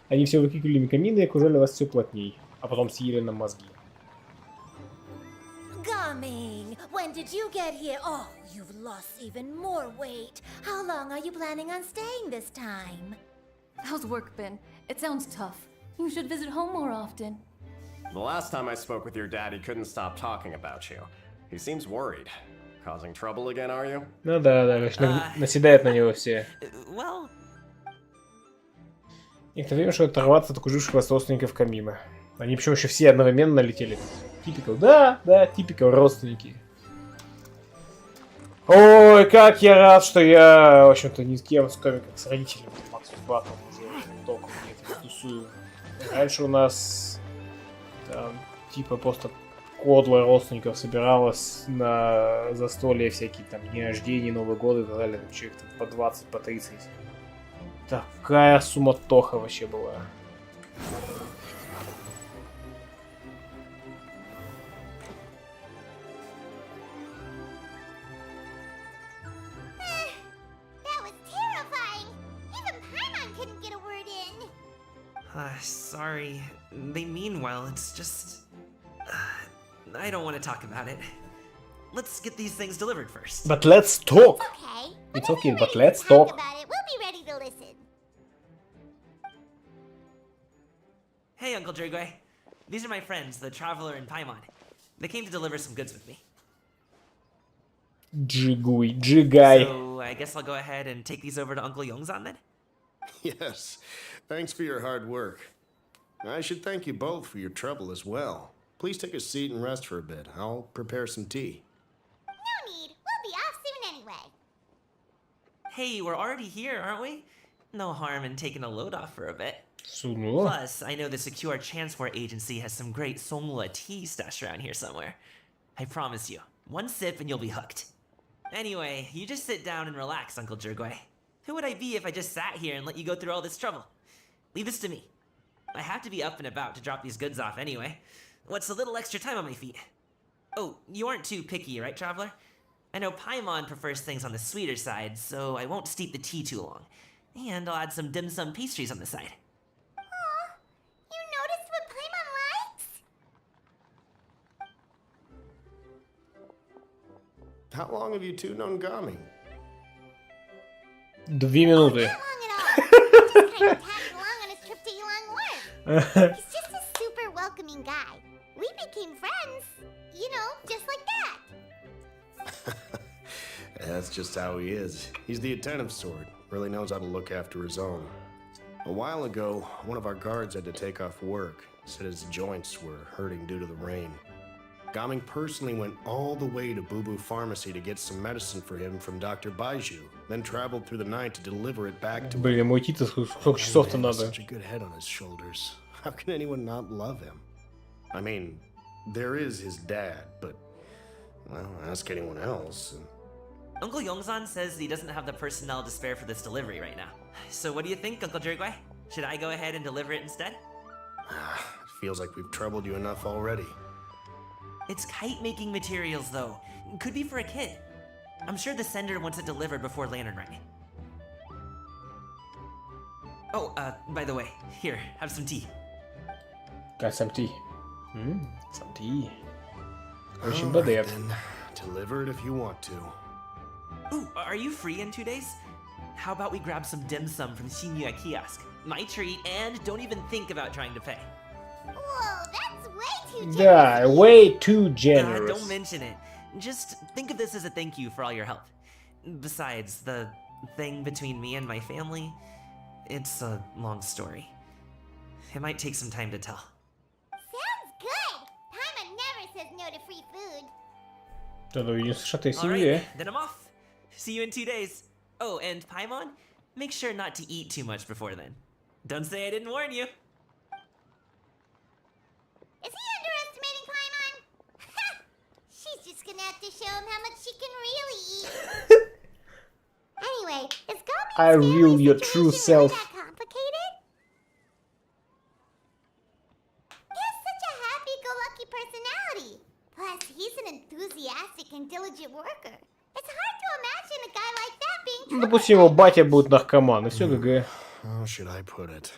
Они все выкинули камины и окружали вас все плотней, а потом съели нам мозги. Gaming, when did you get here? Oh, you've lost even more weight. How long are you planning on staying this time? How's work been? It sounds tough. You should visit home more often. The last time I spoke with your dad, he couldn't stop talking about you. He seems worried. Causing trouble again, are you? Ну да, наседают на него все. Well... Некоторое время, чтобы оторваться от окруживших вас родственников камина. Они причем еще все одновременно налетели. Типикал, да, типикал родственники. Ой, как я рад, что я, в общем-то, ни с кем, кроме как с родителями Максус Батом уже толком не тусую. Раньше у нас там, типа, просто кодло родственников собиралось на застолье всякие там дни рождения, Новый год и так далее. Там человек по 20, по 30. Такая суматоха вообще была. That was terrifying! Even Paimon couldn't get a word in! Sorry. They mean well, it's just... I don't want to talk about it. Let's get these things delivered first. But let's talk! Okay. It's okay, but let's talk. About it, we'll be ready to listen. Hey, Uncle Jirgwe. These are my friends, the Traveler and Paimon. They came to deliver some goods with me. Jigay. So, I guess I'll go ahead and take these over to Uncle Yongzan then? Yes. Thanks for your hard work. I should thank you both for your trouble as well. Please take a seat and rest for a bit. I'll prepare some tea. No need. We'll be off soon anyway. Hey, we're already here, aren't we? No harm in taking a load off for a bit. Suno. Plus, I know the Secure Transport Agency has some great Songhua tea stashed around here somewhere. I promise you, one sip and you'll be hooked. Anyway, you just sit down and relax, Uncle Jirgwe. Who would I be if I just sat here and let you go through all this trouble? Leave this to me. I have to be up and about to drop these goods off anyway. What's a little extra time on my feet? Oh, you aren't too picky, right, Traveler? I know Paimon prefers things on the sweeter side, so I won't steep the tea too long. And I'll add some dim sum pastries on the side. Aw, you noticed what Paimon likes? How long have you two known Gami? 2 minуты. Not long at all. Just kind of tagged along on his trip to Yulong Wharf. He's just a super welcoming guy. We became friends. You know, just like that. That's just how he is. He's the attentive sort. Really knows how to look after his own. A while ago, one of our guards had to take off work. Said his joints were hurting due to the rain. Gaming personally went all the way to Boo Boo Pharmacy to get some medicine for him from Dr. Baiju, then traveled through the night to deliver it back to him. Блин, ему идти-то сколько часов-то надо? Such a good head on his shoulders. How can anyone not love him? I mean, there is his dad, but, well, ask anyone else. Uncle Yongzan says he doesn't have the personnel to spare for this delivery right now. So what do you think, Uncle Jirgwe? Should I go ahead and deliver it instead? It feels like we've troubled you enough already. It's kite-making materials, though. Could be for a kid. I'm sure the sender wants it delivered before Lantern Rite. Oh, by the way, here, have some tea. Got some tea. Some tea. Очень All right, бодает. then. Deliver it if you want to. Ooh, are you free in 2 days? How about we grab some dim sum from Shinya Kiosk? My treat, and don't even think about trying to pay. Whoa, that's way too generous. Да, way too generous. Don't mention it. Just think of this as a thank you for all your help. Besides, the thing between me and my family, it's a long story. It might take some time to tell. Sounds good. Paimon never says no to free food. Да, ну единственное, что ты All семье. right, then I'm off. See you in 2 days. Oh, and Paimon, make sure not to eat too much before then. Don't say I didn't warn you. Is he underestimating Paimon? She's just gonna have to show him how much she can really eat. Anyway, is Gami's I reveal family your situation true really self. that complicated? He has such a happy-go-lucky personality. Plus, he's an enthusiastic and diligent worker. It's hard to imagine a guy like that being Допустим, его батя будет наркоман, и все ГГ. How should I put it?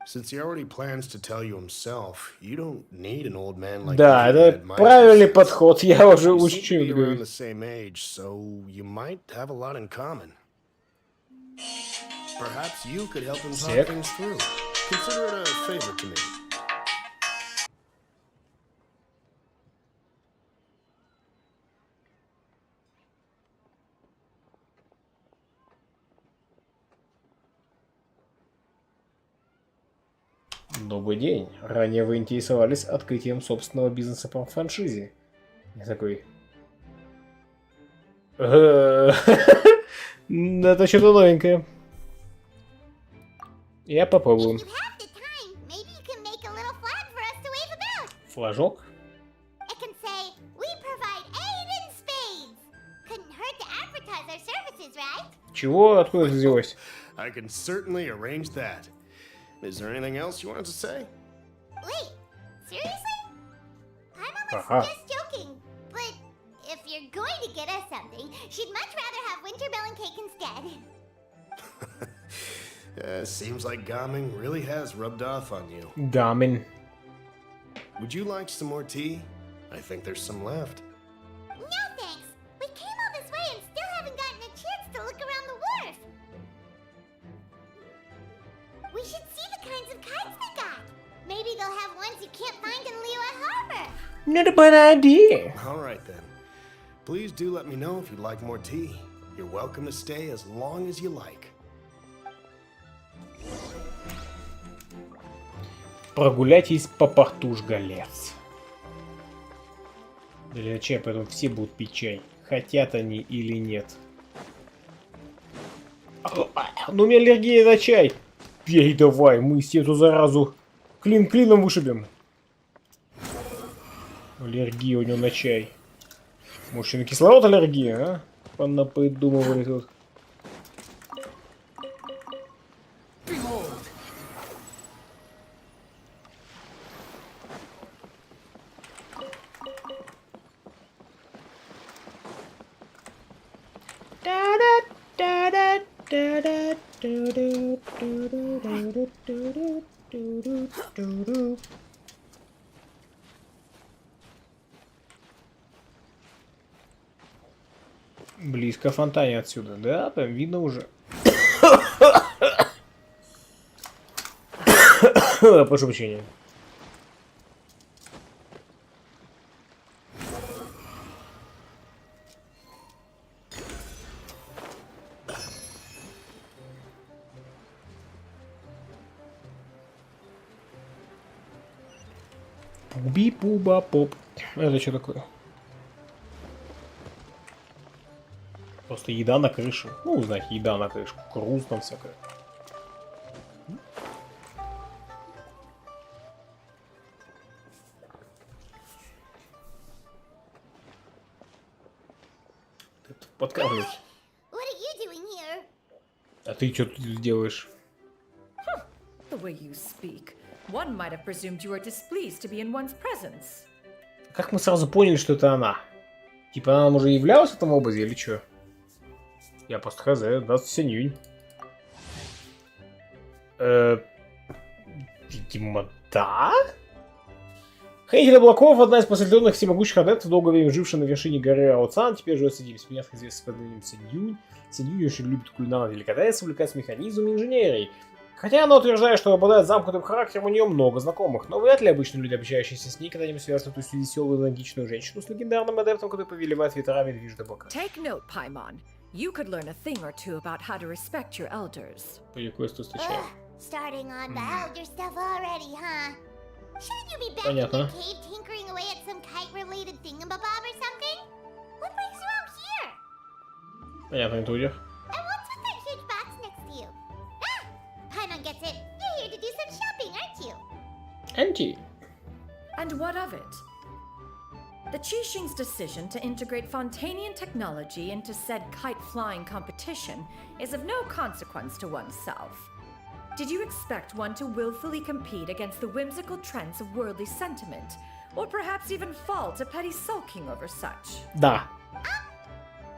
Since he already plans to tell you himself, you don't need an old man like Да, me to это admire правильный success. подход, я уже You seem учу to be around говорить. the same age, so you might have a lot in common. Perhaps you could help him talk Sick. things through. Consider it a favor to me. Добрый день. Ранее вы интересовались открытием собственного бизнеса по франшизе. Я такой... Это что-то новенькое. Я попробую. If you have the time, maybe you can make a little flag for us to wave about. Флажок? It can say, "We provide aid in spades." Couldn't hurt to advertise our services, right? Чего? Откуда это взялось? I can certainly arrange that. Is there anything else you wanted to say? Wait, seriously? Paimon was Ага. just joking. But if you're going to get us something, she'd much rather have wintermelon cake instead. Seems like Gaming really has rubbed off on you. Гамин. Would you like some more tea? I think there's some left. No thanks. We came all this way and still haven't gotten a chance to look around the wharf. We should see the kinds of kites they got. Maybe they'll have ones you can't find in Liyue Harbor. Not a bad idea. All right then. Please do let me know if you'd like more tea. You're welcome to stay as long as you like. Прогуляйтесь по порту Жгалец. Для чая, поэтому все будут пить чай. Хотят они или нет. Ну у меня аллергия на чай. Пей давай, мы себе эту заразу клин клином вышибем. Аллергия у него на чай. Может, и на кислород аллергия, а? Понапридумывали тут. Близко фонтане отсюда, да? Прям видно уже. Прошу прощения. Пуби-пуба-поп. Это что такое? Просто еда на крышу. Ну, знаете, еда на крышу. Круз там всякое. Подкармливать. What are you doing here? А ты что тут делаешь? The way you speak, one might have presumed you were displeased to be in one's presence. Как мы сразу поняли, что это она? Типа она уже являлась в этом образе или что? Я просто хз, 27 июнь. Видимо, да? Хранитель облаков, одна из последовательных всемогущих адептов, долгое время жившая на вершине горы Аоцан, теперь живет среди бессмертных, известных под именем Синьюнь. Синьюнь очень любит кулинарные деликатесы, увлекается механизмом и инженерией. Хотя она утверждает, что обладает замкнутым характером, у нее много знакомых, но вряд ли обычные люди, общающиеся с ней, когда-нибудь связывают эту веселую энергичную женщину с легендарным адептом, который повелевает ветрами движет облака. Take note, Paimon. You could learn a thing or two about how to respect your elders. По ее квесту встречаем. Starting on the elder stuff already, huh? Shouldn't you be back Понятно. in the cave tinkering away at some kite-related thingamabob or something? What brings you out here? Понятно, интрудер. And what's with that huge box next to you? Ah! Paimon gets it. You're here to do some shopping, aren't you? Анти. And what of it? The Qixing's decision to integrate Fontanian technology into said kite-flying competition competition is of no consequence to oneself. Did you expect one to willfully compete against the whimsical trends of worldly sentiment, or perhaps even fall to petty sulking over such? Да.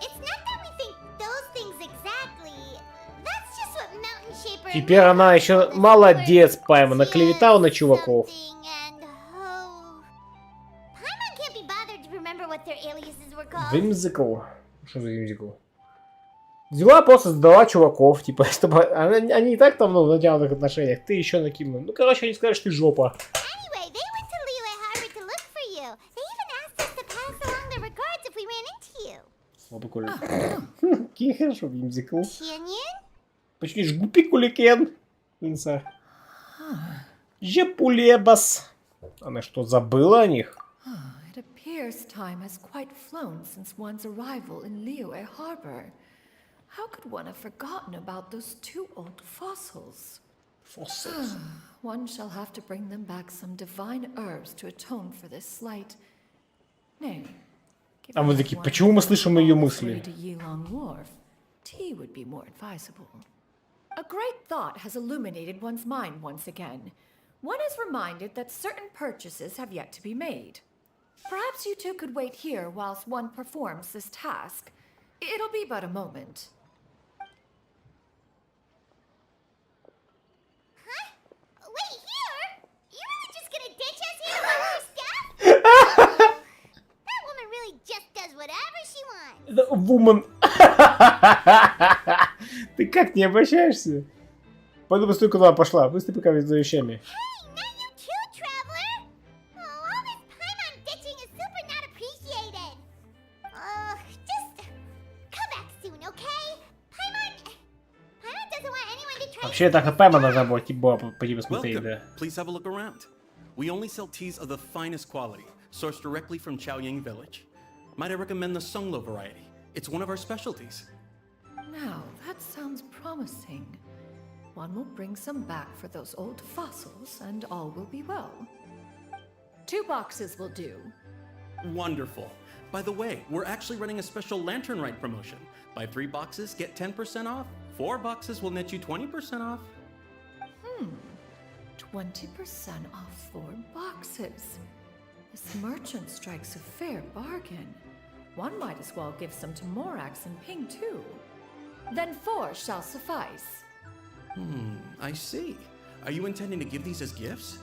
It's not that we think those things exactly. That's just what Mountain Shaper Теперь она еще молодец, Пайма, наклеветала на чуваков. Paimon can't be bothered to remember what their aliases were called. Whimsical. Что за whimsical? Взяла, просто сдала чуваков, типа, чтобы... Они и так там, ну, в натянутых отношениях. Ты еще накинул. Ну, короче, они сказали, что ты жопа. Anyway, they went to Liyue Harbor to look for you. They even asked us to pass along their regards if we ran into you. Слабо кулик. Какие хорошо, whimsical. Tianyan? Почти жгупи куликен. Инса. Жепулебас. Она что, забыла о них? It appears time has quite flown since one's arrival in Liyue Harbor. How could one have forgotten about those two old fossils? Fossils. One shall have to bring them back some divine herbs to atone for this slight. Nay. А мы такие, почему мы слышим ее мысли? To Yilong Wharf, tea would be more advisable. A great thought has illuminated one's mind once again. One is reminded that certain purchases have yet to be made. Perhaps you two could wait here whilst one performs this task. It'll be but a moment. Huh? Wait here? You really just gonna ditch us here while we're stuck? That woman really just does whatever she wants. Woman. Ты как, не обращаешься? Пойду постой, куда она пошла. Быстро пока за вещами. Hey, not you too, traveler. Oh, all this Paimon ditching is super not appreciated. Just come back soon, okay? Paimon doesn't want anyone to try. Вообще, так и Пайма должна была пойти посмотреть, да. Please have a look around. We only sell teas of the finest quality, sourced directly from Chaoying Village. Might I recommend the Sunglo variety? It's one of our specialties. Now, that sounds promising. One will bring some back for those old fossils, and all will be well. 2 boxes will do. Wonderful. By the way, we're actually running a special Lantern Rite promotion. Buy 3 boxes, get 10% off. 4 boxes will net you 20% off. 20% off 4 boxes. This merchant strikes a fair bargain. One might as well give some to Morax and Ping too. Then 4 shall suffice. I see. Are you intending to give these as gifts?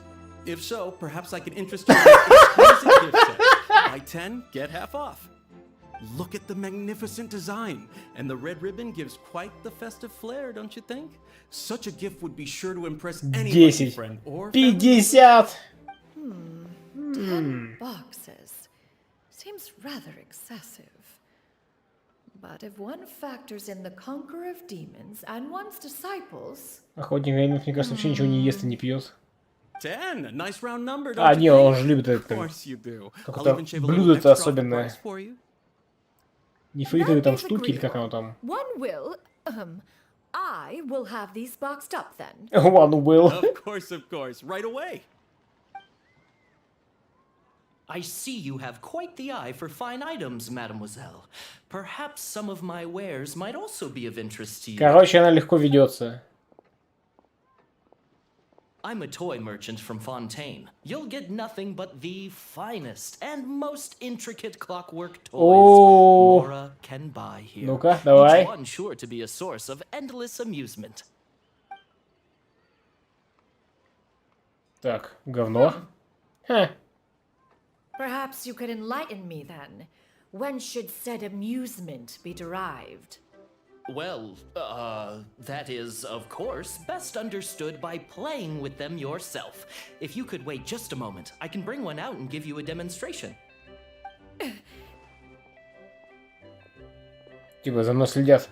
If so, perhaps I could interest you in an exquisite gift set. Buy 10, get half off. Look at the magnificent design, and the red ribbon gives quite the festive flair, don't you think? Such a gift would be sure to impress any lucky 10. friend or 50. 10 boxes. Seems rather excessive. But if one factors in the conqueror of demons and one's disciples... Охотник на эльфов, мне кажется, вообще ничего не ест и не пьет. 10, nice round number, А, don't не, you он think? же любит Of это. course you do. I'll Как-то even shave a little блюдо-то extra off the особенное. price for you. Нефритовые там That is штуки, или как agreeable. оно там? One will... I will have these boxed up then. One will. Of course. Right away. I see you have quite the eye for fine items, mademoiselle. Perhaps some of my wares might also be of interest to you. Короче, она легко ведется. I'm a toy merchant from Fontaine. You'll get nothing but the finest and most intricate clockwork toys О. Mora can buy here. Ну-ка, давай. Each one sure to be a source of endless amusement. Так, говно. Ха. Perhaps you could enlighten me then. When should said amusement be derived? Well, that is, of course, best understood by playing with them yourself. If you could wait just a moment, I can bring one out and give you a demonstration. Типа за мной следят.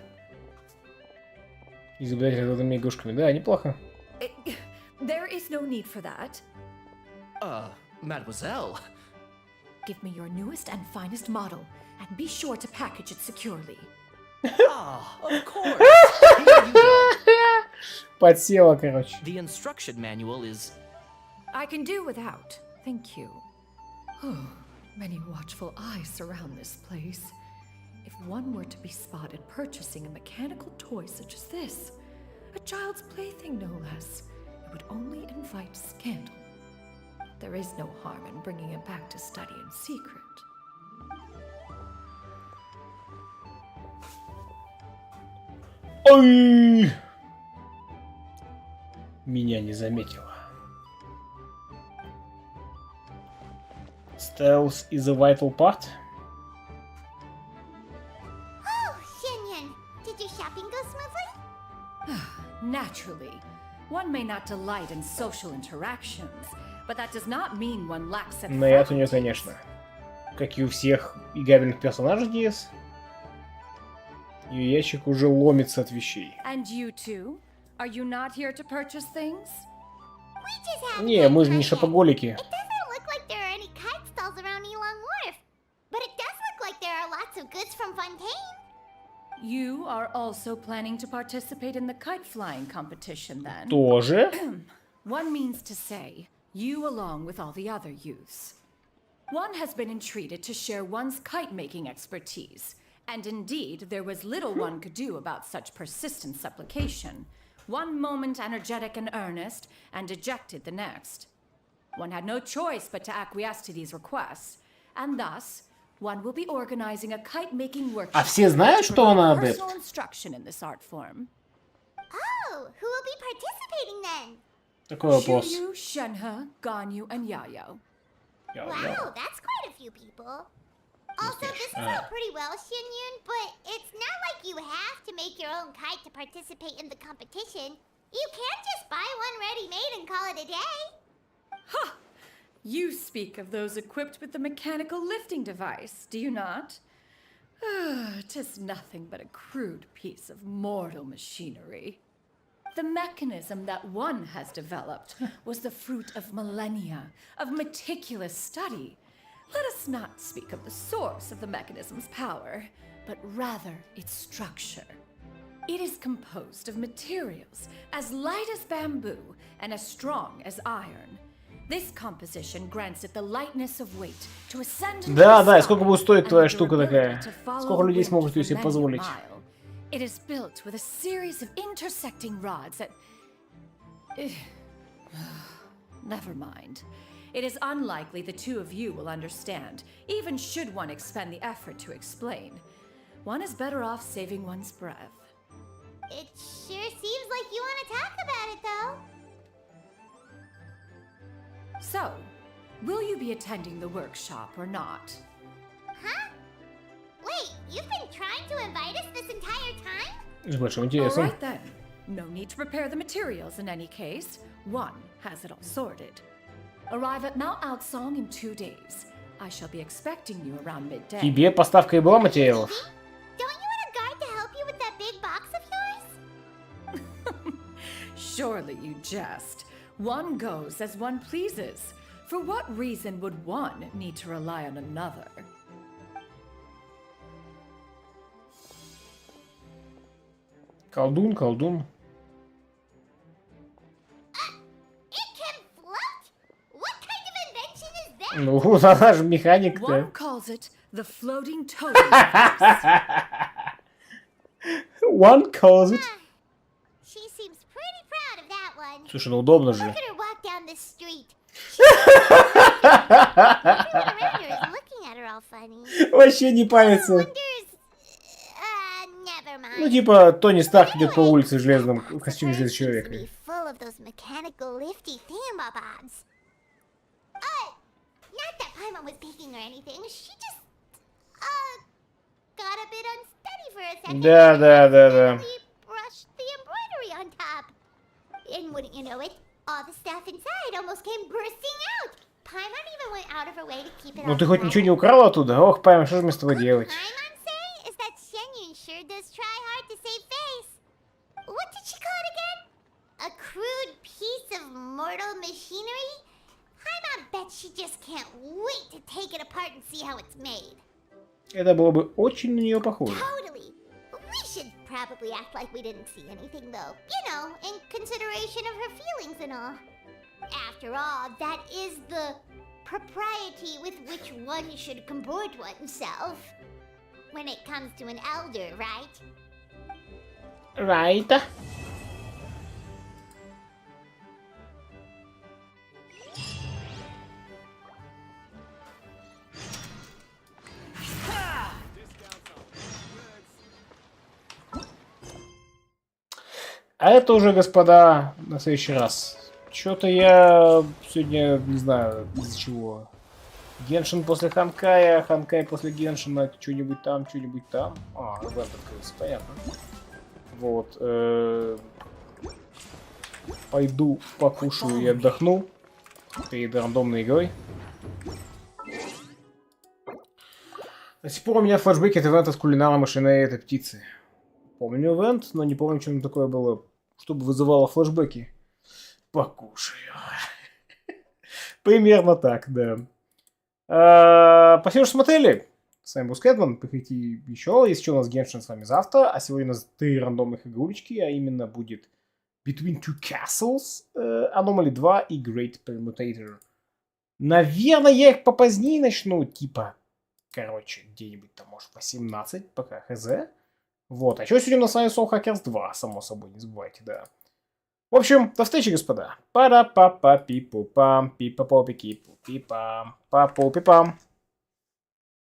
Изобретатель главными игрушками. Да, неплохо. There is no need for that. Mademoiselle. Give me your newest and finest model, and be sure to package it securely. Of course. Here you go. Подсела, короче. The instruction manual is... I can do without, thank you. Oh, many watchful eyes surround this place. If one were to be spotted purchasing a mechanical toy such as this, a child's plaything no less, it would only invite scandal. There is no harm in bringing it back to study in secret. Ой! Меня не заметила. Stealth is a vital part. Oh, Xianyun, did your shopping go smoothly? Naturally, one may not delight in social interactions, but that does not mean one lacks Но я у нее, faculties. конечно, как и у всех играбельных персонажей DS, ее ящик уже ломится от вещей. And you too? Are you not here to purchase things? We just have Не, мы же не шопоголики. It doesn't look like there are any kite stalls around Elon Wharf, but it does look like there are lots of goods from Fontaine. You are also planning to participate in the kite flying competition then? Тоже? One means to say, you along with all the other youths. One has been entreated to share one's kite-making expertise, and indeed, there was little one could do about such persistent supplication. One moment energetic and earnest, and dejected the next. One had no choice but to acquiesce to these requests, and thus, one will be organizing a kite-making workshop. А все знают, что она адепт? Personal instruction in this art form. Oh, who will be participating then? Такой вопрос. Shiryu, Shenhe, Ganyu, and Yayo. Wow, that's quite a few people. Also, this is all pretty well, Xianyun, but it's not like you have to make your own kite to participate in the competition. You can't just buy one ready-made and call it a day. Ha! You speak of those equipped with the mechanical lifting device, do you not? 'Tis nothing but a crude piece of mortal machinery. The mechanism that one has developed was the fruit of millennia of meticulous study. Let us not speak of the source of the mechanism's power, but rather its structure. It is composed of materials as light as bamboo and as strong as iron. This composition grants it the lightness of weight to ascend into Да, the да, и sky сколько будет стоить and твоя the штука durability такая? to follow Сколько the людей wind смогут ее for себе many a позволить? mile. It is built with a series of intersecting rods that... Never mind. It is unlikely the two of you will understand, even should one expend the effort to explain. One is better off saving one's breath. It sure seems like you want to talk about it, though. So, will you be attending the workshop or not? Huh? Wait, you've been trying to invite us this entire time? С большим All интересом. right then. No need to prepare the materials in any case. One has it all sorted. Arrive at Mount Outsong in 2 days. I shall be expecting you around midday. Тебе поставка и была материалов? Don't you want a guard to help you with that big box of yours? Surely you jest. One goes as one pleases. For what reason would one need to rely on another? Колдун, колдун. It can float? What kind of invention is that? Ну, она же механик-то. One calls it the floating totem device. One calls it. She seems pretty proud of that one. Слушай, ну удобно же. Look at her walk down the street. Everyone around her is looking at her all funny. Вообще не парится. Never mind. Ну, типа, Тони Старк идет по улице в железном костюме Железного человека. Be full of those mechanical lifty thingamabobs. Not that Paimon was peeking or anything. She just, got a bit unsteady for a second. Да, да, да, да. We brushed the embroidery on top. And wouldn't you know it, all the stuff inside almost came bursting out. Paimon even went out of her way to keep it Ну, all ты хоть together. ничего не украл оттуда? Ох, Паймон, что же мне с тобой делать? Paimon say is that Xianyun sure does try hard to save face. What did she call it again? A crude piece of mortal machinery? Paimon bet she just can't wait to take it apart and see how it's made. Это было бы очень на нее похоже. Totally. We should probably act like we didn't see anything, though. You know, in consideration of her feelings and all. After all, that is the propriety with which one should comport oneself. when it comes to an elder, right? Right. А это уже, господа, на следующий раз. Что-то я сегодня не знаю из-за чего. Геншин после Ханкая, Ханкай после Геншина, что-нибудь там, что-нибудь там. А, ивент открылся, понятно. Вот. Пойду покушаю и отдохну перед рандомной игрой. До сих пор у меня флешбеки от ивента с кулинаром и шиной этой птицы. Помню ивент, но не помню, что такое было, чтобы вызывало флешбеки. Покушаю. Примерно так, да. Спасибо, что смотрели. С вами был Скэтман. Приходите еще. Если что, у нас Геншин с вами завтра. А сегодня у нас 3 рандомных игрулечки. А именно будет Between Two Castles, Anomaly 2 и Great Permutator. Наверное, я их попозднее начну. Типа, короче, где-нибудь там, может, 18, пока хз. Вот. А еще сегодня у нас с вами Soul Hackers 2, само собой, не забывайте, да. В общем, до встречи, господа. Пара-па-па-пи-пу-пам, пи-па-по-пи-ки-пу-пи-пам, па-пу-пи-пам.